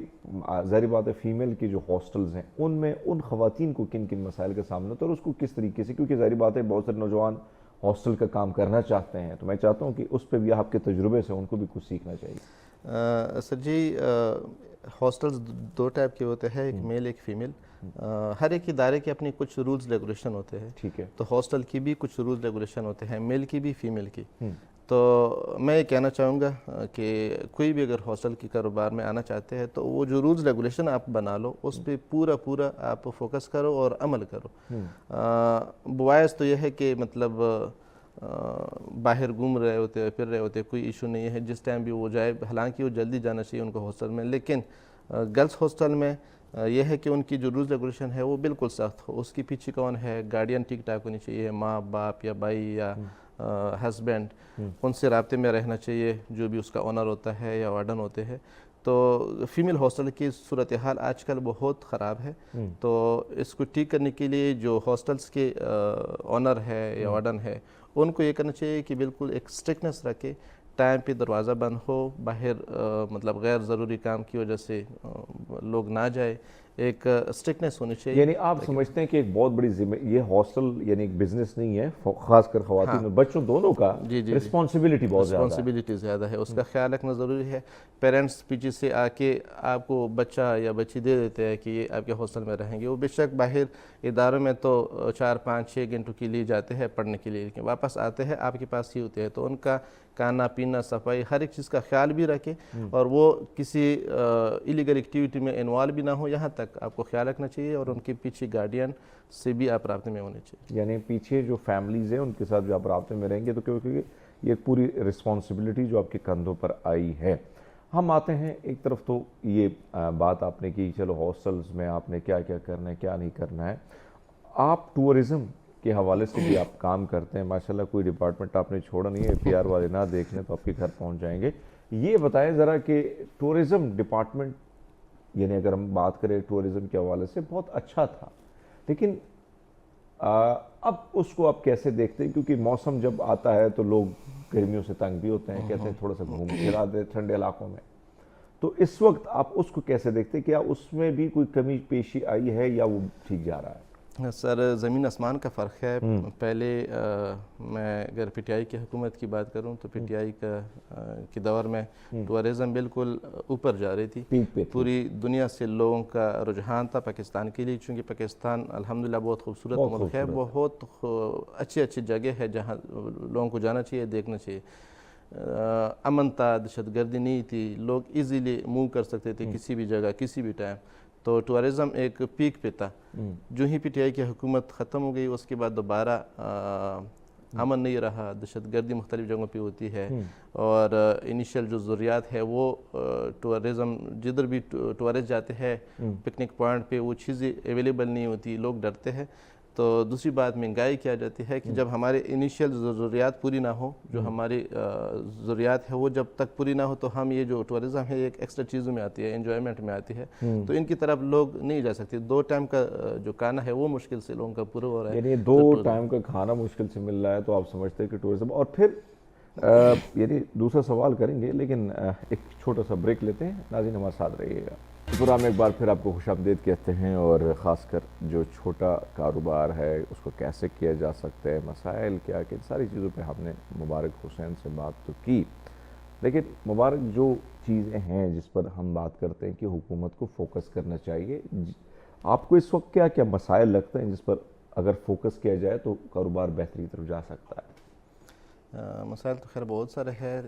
ظاہری بات ہے فیمیل کی جو ہاسٹلز ہیں ان میں ان خواتین کو کن کن مسائل کا سامنا ہوتا ہے اور اس کو کس طریقے سے, کیونکہ ظاہری بات ہے بہت سارے نوجوان ہاسٹل کا کام کرنا چاہتے ہیں, تو میں چاہتا ہوں کہ اس پہ بھی آپ کے تجربے سے ان کو بھی کچھ سیکھنا چاہیے. سر جی ہاسٹلز دو ٹائپ کے ہوتے ہیں, ایک میل ایک فیمیل. ہر ایک ادارے کے اپنے کچھ رولز ریگولیشن ہوتے ہیں. ٹھیک ہے. تو ہاسٹل کی بھی کچھ رولز ریگولیشن ہوتے ہیں, میل کی بھی فیمیل کی. تو میں یہ کہنا چاہوں گا کہ کوئی بھی اگر ہاسٹل کی کاروبار میں آنا چاہتے ہیں تو وہ جو رولز ریگولیشن آپ بنا لو اس پہ پورا آپ فوکس کرو اور عمل کرو. بوائز تو یہ ہے کہ مطلب باہر گھوم رہے ہوتے پھر رہے ہوتے, کوئی ایشو نہیں ہے, جس ٹائم بھی وہ جائے, حالانکہ وہ جلدی جانا چاہیے ان کو ہاسٹل میں. لیکن گرلس ہاسٹل میں یہ ہے کہ ان کی جو رولز ریگولیشن ہے وہ بالکل سخت ہو. اس کے پیچھے کون ہے, گارڈین ٹھیک ٹھاک ہونی چاہیے, ماں باپ یا بھائی یا ہسبینڈ, ان سے رابطے میں رہنا چاہیے جو بھی اس کا اونر ہوتا ہے یا وارڈن ہوتے ہیں. تو فیمیل ہاسٹل کی صورتحال آج کل بہت خراب ہے. تو اس کو ٹھیک کرنے کے لیے جو ہاسٹلس کے اونر ہے یا وارڈن ہے ان کو یہ کرنا چاہیے کہ بالکل ایک اسٹرکٹنس رکھے, ٹائم پہ دروازہ بند ہو, باہر مطلب غیر ضروری کام کی وجہ سے لوگ نہ جائے, ایک اسٹرکٹنس ہونی چاہیے. یعنی آپ سمجھتے ہیں کہ ایک بہت بڑی یہ ہاسٹل یعنی ایک بزنس نہیں ہے, خاص کر خواتین اور بچوں دونوں کا رسپانسبلٹی بہت زیادہ ہے. رسپانسبلٹی زیادہ ہے, اس کا خیال رکھنا ضروری ہے. پیرنٹس پیچھے سے آ کے آپ کو بچہ یا بچی دے دیتے ہیں کہ یہ آپ کے ہاسٹل میں رہیں گے. وہ بے شک باہر اداروں میں تو 4-5-6 گھنٹوں کے لیے جاتے ہیں پڑھنے کے لیے, لیکن واپس آتے ہیں آپ کے پاس ہی ہوتے ہیں. تو ان کا کھانا پینا صفائی ہر ایک چیز کا خیال بھی رکھیں اور وہ کسی ایلیگل ایکٹیویٹی میں انوالو بھی نہ ہو, یہاں تک آپ کو خیال رکھنا چاہیے. اور ان کے پیچھے گارڈین سے بھی آپ رابطے میں ہونے چاہیے. یعنی پیچھے جو فیملیز ہیں ان کے ساتھ بھی آپ رابطے میں رہیں گے تو کیونکہ یہ پوری رسپانسبلٹی جو آپ کے کندھوں پر آئی ہے. ہم آتے ہیں ایک طرف تو یہ بات آپ نے کی چلو ہاسٹلز میں آپ نے کیا کیا کرنا ہے کیا نہیں کرنا ہے. آپ ٹورزم کے حوالے سے بھی آپ کام کرتے ہیں ماشاءاللہ, کوئی ڈپارٹمنٹ آپ نے چھوڑا نہیں ہے, PR والے نہ دیکھ لیں تو آپ کے گھر پہنچ جائیں گے. یہ بتائیں ذرا کہ ٹورزم ڈپارٹمنٹ یعنی اگر ہم بات کریں ٹورزم کے حوالے سے بہت اچھا تھا, لیکن اب اس کو آپ کیسے دیکھتے ہیں, کیونکہ موسم جب آتا ہے تو لوگ گرمیوں سے تنگ بھی ہوتے ہیں, کہتے ہیں تھوڑا سا گھوم پھرا دیں ٹھنڈے علاقوں میں, تو اس وقت آپ اس کو کیسے دیکھتے ہیں, کیا اس میں بھی کوئی کمی پیشی آئی ہے یا وہ ٹھیک جا رہا ہے؟ سر زمین آسمان کا فرق ہے. پہلے میں اگر پی ٹی آئی کی حکومت کی بات کروں تو پی ٹی آئی کے دور میں ٹورزم بالکل اوپر جا رہی تھی. پوری دنیا سے لوگوں کا رجحان تھا پاکستان کے لیے, چونکہ پاکستان الحمدللہ بہت خوبصورت ملک ہے, بہت اچھی اچھی جگہ ہے جہاں لوگوں کو جانا چاہیے, دیکھنا چاہیے. امن تھا, دہشت گردی نہیں تھی, لوگ ایزیلی موو کر سکتے تھے کسی بھی جگہ کسی بھی ٹائم. تو ٹورزم ایک پیک پہ تھا. جو ہی پی ٹی آئی کی حکومت ختم ہو گئی اس کے بعد دوبارہ امن نہیں رہا, دہشت گردی مختلف جگہوں پہ ہوتی ہے, اور انیشیل جو ضروریات ہے وہ ٹورزم جدھر بھی ٹورسٹ جاتے ہیں پکنک پوائنٹ پہ وہ چیزیں اویلیبل نہیں ہوتی, لوگ ڈرتے ہیں. تو دوسری بات مہنگائی کیا جاتی ہے کہ جب ہمارے انیشیل ضروریات پوری نہ ہو, جو ہماری ضروریات ہے وہ جب تک پوری نہ ہو تو ہم یہ جو ٹورزم ہے ایک ایکسٹرا چیزوں میں آتی ہے, انجوائمنٹ میں آتی ہے, تو ان کی طرف لوگ نہیں جا سکتے. 2 ٹائم کا جو کھانا ہے وہ مشکل سے لوگوں کا پورا ہو رہا ہے. یعنی 2 ٹائم کا کھانا مشکل سے مل رہا ہے, تو آپ سمجھتے ہیں کہ ٹورزم. اور پھر یعنی دوسرا سوال کریں گے, لیکن ایک چھوٹا سا بریک لیتے ہیں. ناظرین ہمارے ساتھ رہیے گا. پروگرام میں ایک بار پھر آپ کو خوش آمدید کہتے ہیں, اور خاص کر جو چھوٹا کاروبار ہے اس کو کیسے کیا جا سکتا ہے, مسائل کیا, کہ ساری چیزوں پہ ہم نے مبارک حسین سے بات تو کی, لیکن مبارک جو چیزیں ہیں جس پر ہم بات کرتے ہیں کہ حکومت کو فوکس کرنا چاہیے, آپ کو اس وقت کیا کیا مسائل لگتے ہیں جس پر اگر فوکس کیا جائے تو کاروبار بہتری طرف جا سکتا ہے؟ مسائل تو خیر بہت سارے ہیں.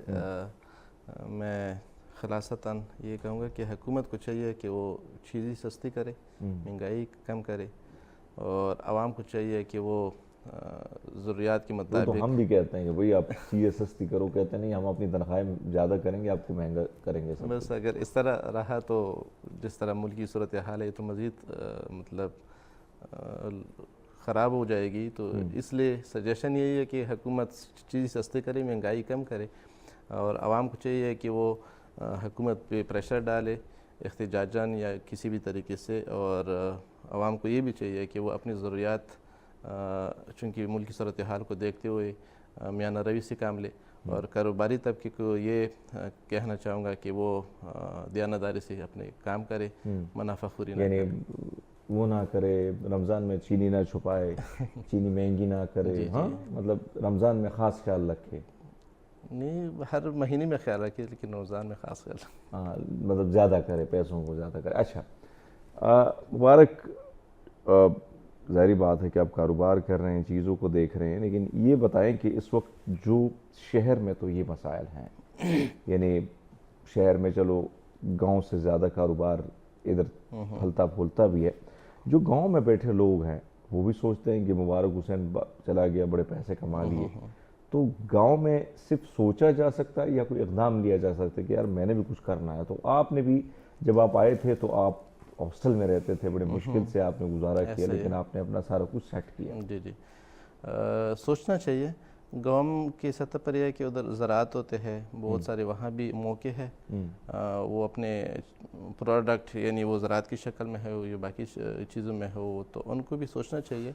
میں خلاصتاً یہ کہوں گا کہ حکومت کو چاہیے کہ وہ چیزیں سستی کرے, مہنگائی کم کرے, اور عوام کو چاہیے کہ وہ ضروریات کے مطابق. تو ہم بھی کہتے ہیں کہ بھئی آپ چیزیں سستی کرو, کہتے نہیں ہم اپنی تنخواہیں زیادہ کریں گے, آپ کو مہنگا کریں گے. بس اگر اس طرح رہا تو جس طرح ملک کی صورتحال ہے تو مزید مطلب خراب ہو جائے گی. تو اس لیے سجیشن یہی ہے کہ حکومت چیزیں سستی کرے, مہنگائی کم کرے, اور عوام کو چاہیے کہ وہ حکومت پہ پریشر ڈالے احتجاجاً یا کسی بھی طریقے سے. اور عوام کو یہ بھی چاہیے کہ وہ اپنی ضروریات, چونکہ ملک کی صورتحال کو دیکھتے ہوئے میانہ روی سے کام لے. اور کاروباری طبقے کو یہ کہنا چاہوں گا کہ وہ دیانتداری سے اپنے کام کرے, منافع خوری نہ کرے. وہ نہ کرے, رمضان میں چینی نہ چھپائے, چینی مہنگی نہ کرے. ہاں مطلب رمضان میں خاص خیال رکھے, نہیں ہر مہینے میں خیال رکھے لیکن رمضان میں خاص خیال. ہاں مطلب زیادہ کرے, پیسوں کو زیادہ کرے. اچھا مبارک, ظاہری بات ہے کہ آپ کاروبار کر رہے ہیں, چیزوں کو دیکھ رہے ہیں, لیکن یہ بتائیں کہ اس وقت جو شہر میں تو یہ مسائل ہیں, یعنی شہر میں چلو گاؤں سے زیادہ کاروبار ادھر پھلتا پھولتا بھی ہے, جو گاؤں میں بیٹھے لوگ ہیں وہ بھی سوچتے ہیں کہ مبارک حسین چلا گیا, بڑے پیسے کما لیے. تو گاؤں میں صرف سوچا جا سکتا ہے یا کوئی اقدام لیا جا سکتا ہے کہ یار میں نے بھی کچھ کرنا ہے؟ تو آپ نے بھی جب آپ آئے تھے تو آپ ہاسٹل میں رہتے تھے, بڑے مشکل سے آپ نے گزارا کیا, لیکن آپ نے اپنا سارا کچھ سیٹ کیا. جی جی, سوچنا چاہیے. گاؤں کی سطح پر یہ ہے کہ ادھر زراعت ہوتے ہیں بہت سارے, وہاں بھی موقع ہے. وہ اپنے پروڈکٹ یعنی وہ زراعت کی شکل میں ہو یا باقی چیزوں میں ہو, تو ان کو بھی سوچنا چاہیے,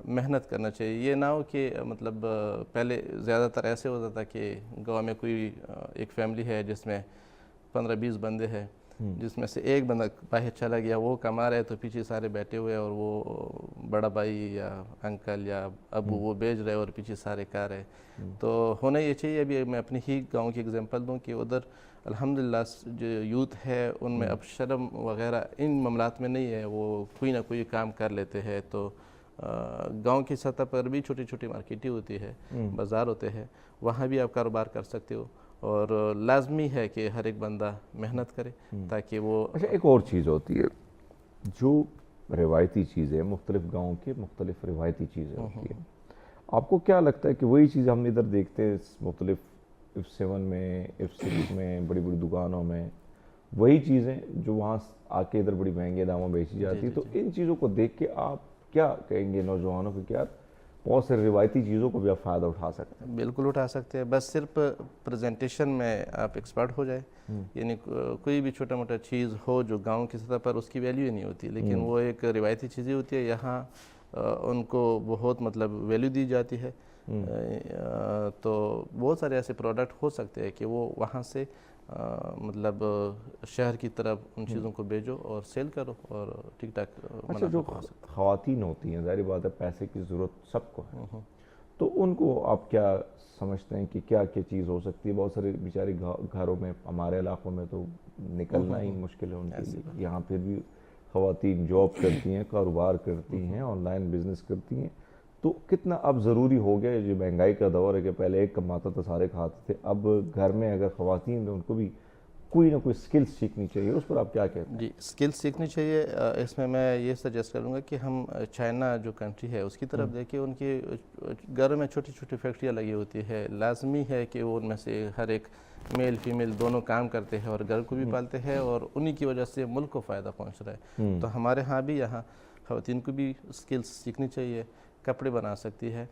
محنت کرنا چاہیے. یہ نہ ہو کہ مطلب پہلے زیادہ تر ایسے ہوتا تھا کہ گاؤں میں کوئی ایک فیملی ہے جس میں 15-20 بندے ہیں, جس میں سے ایک بندہ باہر چلا گیا, وہ کما رہے تو پیچھے سارے بیٹھے ہوئے, اور وہ بڑا بھائی یا انکل یا ابو وہ بیچ رہے اور پیچھے سارے کھا رہے. تو ہونا یہ چاہیے. ابھی میں اپنی ہی گاؤں کی اگزامپل دوں کہ ادھر الحمدللہ جو یوتھ ہے ان میں اب شرم وغیرہ ان معاملات میں نہیں ہے, وہ کوئی نہ کوئی کام کر لیتے ہیں. تو گاؤں کی سطح پر بھی چھوٹی چھوٹی مارکیٹیں ہوتی ہے, بازار ہوتے ہیں, وہاں بھی آپ کاروبار کر سکتے ہو. اور لازمی ہے کہ ہر ایک بندہ محنت کرے تاکہ وہ. اچھا ایک اور چیز ہوتی ہے, جو روایتی چیزیں مختلف گاؤں کے مختلف روایتی چیزیں ہوتی ہیں, آپ کو کیا لگتا ہے کہ وہی چیز ہم ادھر دیکھتے ہیں مختلف F7 میں, F6 میں, بڑی بڑی دکانوں میں, وہی چیزیں جو وہاں آ کے ادھر بڑی مہنگے داموں بیچی جاتی, تو ان چیزوں کو دیکھ کے آپ کیا کہیں گے نوجوانوں کو, کیا بہت سے روایتی چیزوں کو بھی آپ فائدہ اٹھا سکتے ہیں؟ بالکل اٹھا سکتے ہیں, بس صرف پریزنٹیشن میں آپ ایکسپرٹ ہو جائے. یعنی کوئی بھی چھوٹا موٹا چیز ہو جو گاؤں کی سطح پر اس کی ویلیو ہی نہیں ہوتی, لیکن وہ ایک روایتی چیزیں ہوتی ہے, یہاں ان کو بہت مطلب ویلیو دی جاتی ہے. تو بہت سارے ایسے پروڈکٹ ہو سکتے ہیں کہ وہ وہاں سے مطلب شہر کی طرف ان چیزوں کو بھیجو اور سیل کرو اور ٹھیک ٹھاک اچھا، جو خواتین ہوتی ہیں ظاہر بات ہے پیسے کی ضرورت سب کو ہے، تو ان کو آپ کیا سمجھتے ہیں کہ کیا کیا چیز ہو سکتی ہے؟ بہت سارے بیچارے گھروں میں، ہمارے علاقوں میں تو نکلنا ہی مشکل ہے ان کے لیے، یہاں پھر بھی خواتین جاب کرتی ہیں، کاروبار کرتی ہیں، آن لائن بزنس کرتی ہیں، تو کتنا اب ضروری ہو گیا جو مہنگائی کا دور ہے کہ پہلے ایک کماتا تھا سارے کھاتے تھے، اب گھر میں اگر خواتین ہیں ان کو بھی کوئی نہ کوئی سکل سیکھنی چاہیے، اس پر آپ کیا کہتے ہیں؟ جی، اسکل سیکھنی چاہیے۔ اس میں یہ سجیسٹ کروں گا کہ ہم چائنا جو کنٹری ہے اس کی طرف دیکھیں، ان کے گھروں میں چھوٹی چھوٹی فیکٹریاں لگی ہوتی ہے، لازمی ہے کہ وہ ان میں سے ہر ایک میل فیمیل دونوں کام کرتے ہیں اور گھر کو بھی پالتے ہیں، اور انہی کی وجہ سے ملک کو فائدہ پہنچ رہا ہے۔ تو ہمارے ہاں بھی یہاں خواتین کو بھی اسکلس سیکھنی چاہیے، کپڑے بنا سکتی ہے،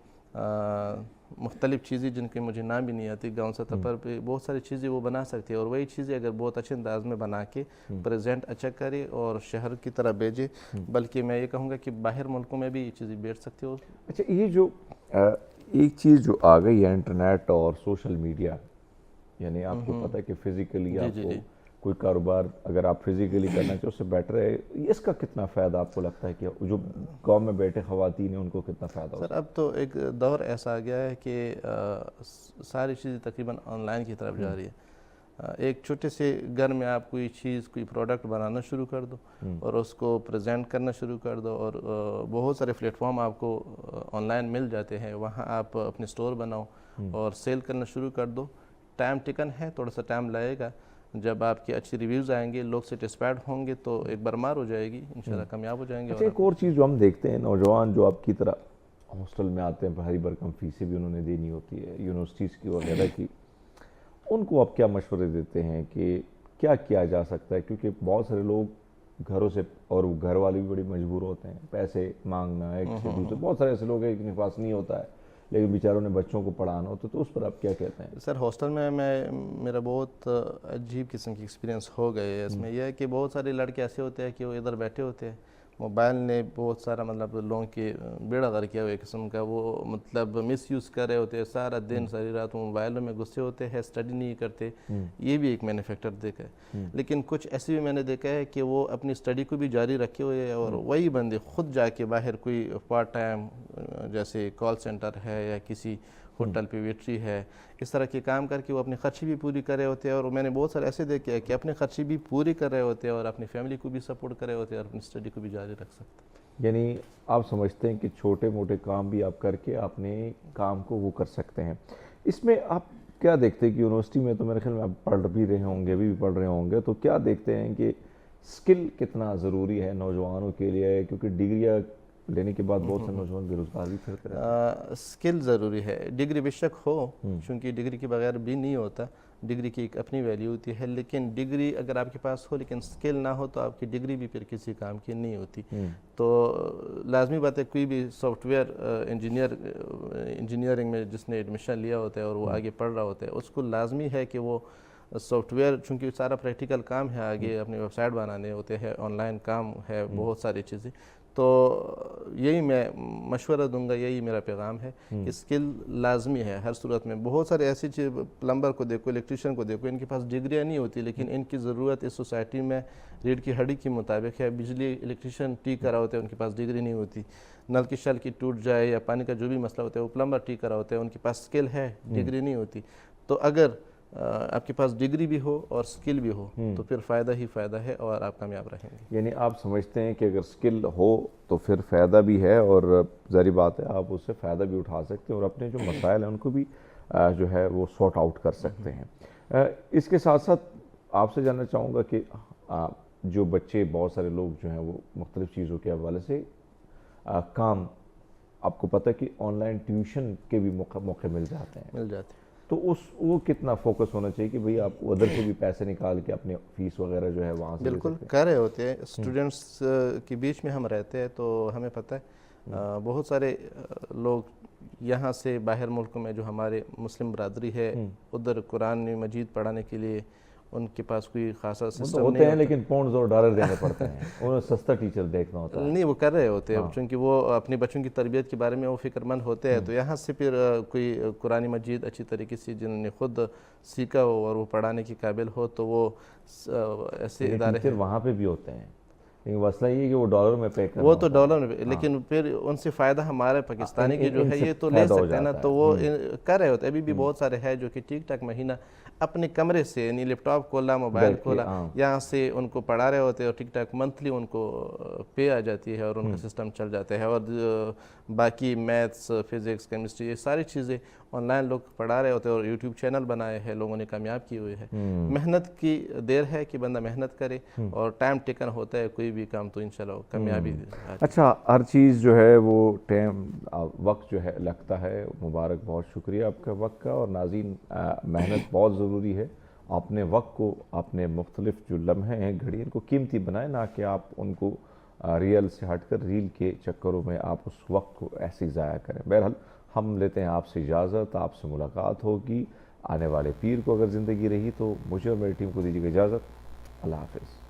مختلف چیزیں جن کے مجھے نام بھی نہیں آتی، گاؤں سطح پر بھی بہت ساری چیزیں وہ بنا سکتی ہے، اور وہی چیزیں اگر بہت اچھے انداز میں بنا کے پریزنٹ اچھا کرے اور شہر کی طرح بھیجے، بلکہ میں یہ کہوں گا کہ باہر ملکوں میں بھی یہ چیزیں بیچ سکتی ہو۔ اچھا، یہ جو ایک چیز جو آ گئی ہے انٹرنیٹ اور سوشل میڈیا، یعنی آپ کو پتہ ہے کہ فزیکلی آپ کو کوئی کاروبار اگر آپ فزیکلی کرنا چاہو اس سے بیٹر ہے، اس کا کتنا فائدہ آپ کو لگتا ہے کہ جو گاؤں میں بیٹھے خواتین ہیں ان کو کتنا فائدہ ہوتا سر اب تو ایک دور ایسا آ گیا ہے کہ ساری چیزیں تقریباً آن لائن کی طرف جا رہی ہے۔ ایک چھوٹے سے گھر میں آپ کوئی چیز کوئی پروڈکٹ بنانا شروع کر دو اور اس کو پریزنٹ کرنا شروع کر دو، اور بہت سارے پلیٹ فارم آپ کو آن لائن مل جاتے ہیں، وہاں آپ اپنے سٹور بناؤ اور سیل کرنا شروع کر دو۔ ٹائم ٹکن ہے، تھوڑا سا ٹائم لائے گا، جب آپ کی اچھی ریویوز آئیں گے، لوگ سیٹسفائیڈ ہوں گے تو ایک برمار ہو جائے گی، انشاءاللہ کامیاب ہو جائیں گے۔ اچھا، ایک اور چیز جو ہم دیکھتے ہیں نوجوان جو آپ کی طرح ہاسٹل میں آتے ہیں، بھاری بھرکم فیسیں بھی انہوں نے دینی ہوتی ہے یونیورسٹیز کی وغیرہ کی، ان کو آپ کیا مشورے دیتے ہیں کہ کیا کیا جا سکتا ہے؟ کیونکہ بہت سارے لوگ گھروں سے، اور گھر والے بھی بڑی مجبور ہوتے ہیں، پیسے مانگنا ایک سے دوسرے، بہت سارے ایسے لوگ ہیں جن کے پاس نہیں ہوتا ہے لیکن بیچاروں نے بچوں کو پڑھانا ہوتا ہے، تو اس پر آپ کیا کہتے ہیں؟ سر ہاسٹل میں میرا بہت عجیب قسم کی ایکسپیرینس ہو گئے ہے۔ اس میں یہ ہے کہ بہت سارے لڑکے ایسے ہوتے ہیں کہ وہ ادھر بیٹھے ہوتے ہیں، موبائل نے بہت سارا مطلب لوگوں کے بیڑا غرق کیا ہوا ایک قسم کا، وہ مطلب مس یوز کر رہے ہوتے ہیں، سارا دن ساری رات وہ موبائلوں میں گھسے ہوتے ہیں، اسٹڈی نہیں کرتے۔ یہ بھی ایک میں نے فیکٹر دیکھا ہے۔ لیکن کچھ ایسے بھی میں نے دیکھا ہے کہ وہ اپنی اسٹڈی کو بھی جاری رکھے ہوئے ہیں، اور وہی بندے خود جا کے باہر کوئی پارٹ ٹائم جیسے کال سینٹر ہے یا کسی ہوٹل پہ ویٹری ہے، اس طرح کے کام کر کے وہ اپنی خرچی بھی پوری کر رہے ہوتے ہیں، اور میں نے بہت سارے ایسے دیکھے ہیں کہ اپنی خرچی بھی پوری کر رہے ہوتے ہیں اور اپنی فیملی کو بھی سپورٹ کر رہے ہوتے ہیں اور اپنی اسٹڈی کو بھی جاری رکھ سکتے ہیں۔ یعنی آپ سمجھتے ہیں کہ چھوٹے موٹے کام بھی آپ کر کے اپنے کام کو وہ کر سکتے ہیں۔ اس میں آپ کیا دیکھتے ہیں کہ یونیورسٹی میں تو میرے خیال میں آپ پڑھ بھی رہے ہوں گے، ابھی بھی پڑھ رہے ہوں گے، تو کیا دیکھتے ہیں کہ سکل کتنا ضروری ہے نوجوانوں کے لیے؟ کیونکہ ڈگریاں لینے کے بعد بہت سے نوجوان بے روزگار بھی پھرتے رہتے ہیں۔ سکل ضروری ہے، ڈگری بے شک ہو، چونکہ ڈگری کے بغیر بھی نہیں ہوتا، ڈگری کی ایک اپنی ویلیو ہوتی ہے، لیکن ڈگری اگر آپ کے پاس ہو لیکن سکل نہ ہو تو آپ کی ڈگری بھی پھر کسی کام کی نہیں ہوتی۔ تو لازمی بات ہے کوئی بھی سافٹ ویئر انجینئرنگ میں جس نے ایڈمیشن لیا ہوتا ہے اور وہ آگے پڑھ رہا ہوتا ہے، اس کو لازمی ہے کہ وہ سافٹ ویئر، چونکہ سارا پریکٹیکل کام ہے، آگے اپنے ویب سائٹ بنانے ہوتے ہیں، آن لائن کام ہے، بہت ساری چیزیں، تو یہی میں مشورہ دوں گا، یہی میرا پیغام ہے کہ سکل لازمی ہے ہر صورت میں۔ بہت سارے ایسی چیز، پلمبر کو دیکھو، الیکٹریشین کو دیکھو، ان کے پاس ڈگریاں نہیں ہوتی لیکن ان کی ضرورت اس سوسائٹی میں ریڑھ کی ہڈی کے مطابق ہے۔ بجلی الیکٹریشین ٹھیک کرا ہوتے ہیں، ان کے پاس ڈگری نہیں ہوتی، نل کی شل کی ٹوٹ جائے یا پانی کا جو بھی مسئلہ ہوتا ہے وہ پلمبر ٹھیک کرا ہوتے ہیں، ان کے پاس سکل ہے، ڈگری نہیں ہوتی۔ تو اگر آپ کے پاس ڈگری بھی ہو اور سکل بھی ہو تو پھر فائدہ ہی فائدہ ہے اور آپ کامیاب رہیں گے۔ یعنی آپ سمجھتے ہیں کہ اگر سکل ہو تو پھر فائدہ بھی ہے، اور ظاہری بات ہے آپ اس سے فائدہ بھی اٹھا سکتے ہیں اور اپنے جو مسائل ہیں ان کو بھی جو ہے وہ سارٹ آؤٹ کر سکتے ہیں۔ اس کے ساتھ ساتھ آپ سے جاننا چاہوں گا کہ جو بچے، بہت سارے لوگ جو ہیں وہ مختلف چیزوں کے حوالے سے کام، آپ کو پتہ ہے کہ آن لائن ٹیوشن کے بھی موقع مل جاتے ہیں، مل جاتے ہیں، تو وہ کتنا فوکس ہونا چاہیے کہ بھئی آپ ادھر سے بھی پیسے نکال کے اپنے فیس وغیرہ جو ہے وہاں سے بالکل کر رہے ہوتے ہیں۔ اسٹوڈنٹس کے بیچ میں ہم رہتے ہیں تو ہمیں پتہ ہے بہت سارے لوگ یہاں سے باہر ملکوں میں جو ہمارے مسلم برادری ہے ادھر قرآن مجید پڑھانے کے لیے ان کے پاس کوئی خاصا وہ تو سسٹم ہوتے ہیں لیکن پاؤنڈز اور ڈالر دینے پڑتے ہیں، انہیں سستا ٹیچر دیکھنا ہوتا ہے۔ نہیں وہ کر رہے ہوتے ہیں چونکہ وہ اپنے بچوں کی تربیت کے بارے میں وہ فکر مند ہوتے ہیں، تو یہاں سے پھر کوئی قرآن مجید اچھی طریقے سے جنہوں نے خود سیکھا ہو اور وہ پڑھانے کے قابل ہو تو وہ ایسے ادارے ٹیچر وہاں پہ بھی ہوتے ہیں، لیکن مسئلہ یہ ہے کہ وہ ڈالر میں پے کرنا وہ تو ہوتا ہے۔ ڈالر میں، لیکن پھر ان سے فائدہ ہمارے پاکستانی کی جو ان ہے سے یہ تو لے فائدہ ہو سکتے ہیں نا، جاتا ہے۔ تو وہ کر رہے ہوتے ہیں۔ ابھی بھی بہت سارے ہیں جو کہ ٹھیک ٹھاک مہینہ اپنے کمرے سے یعنی لیپ ٹاپ کھولا، موبائل کھولا، یہاں سے ان کو پڑھا رہے ہوتے ہیں اور ٹھیک ٹھاک منتھلی ان کو پے آ جاتی ہے اور ان کا سسٹم چل جاتا ہے، اور باقی میتھس، فزکس، کیمسٹری یہ ساری چیزیں آن لائن لوگ پڑھا رہے ہوتے ہیں، اور یوٹیوب چینل بنائے ہیں لوگوں نے، کامیاب کی ہوئی ہے۔ محنت کی دیر ہے کہ بندہ محنت کرے اور ٹائم ٹیکن ہوتا ہے کوئی بھی کام، تو انشاءاللہ کامیابی۔ اچھا، ہر چیز جو ہے وہ ٹائم وقت جو ہے لگتا ہے۔ مبارک، بہت شکریہ آپ کا وقت کا، اور ناظرین محنت بہت ضروری ہے۔ اپنے وقت کو، اپنے مختلف جو لمحے ہیں، گھڑی، ان کو قیمتی بنائیں، نہ کہ آپ ان کو ریل سے ہٹ کر ریل کے چکروں میں آپ اس وقت کو ایسے ہی ضائع کریں۔ بہرحال ہم لیتے ہیں آپ سے اجازت، آپ سے ملاقات ہوگی آنے والے پیر کو اگر زندگی رہی تو۔ مجھے اور میری ٹیم کو دیجیے گا اجازت، اللہ حافظ۔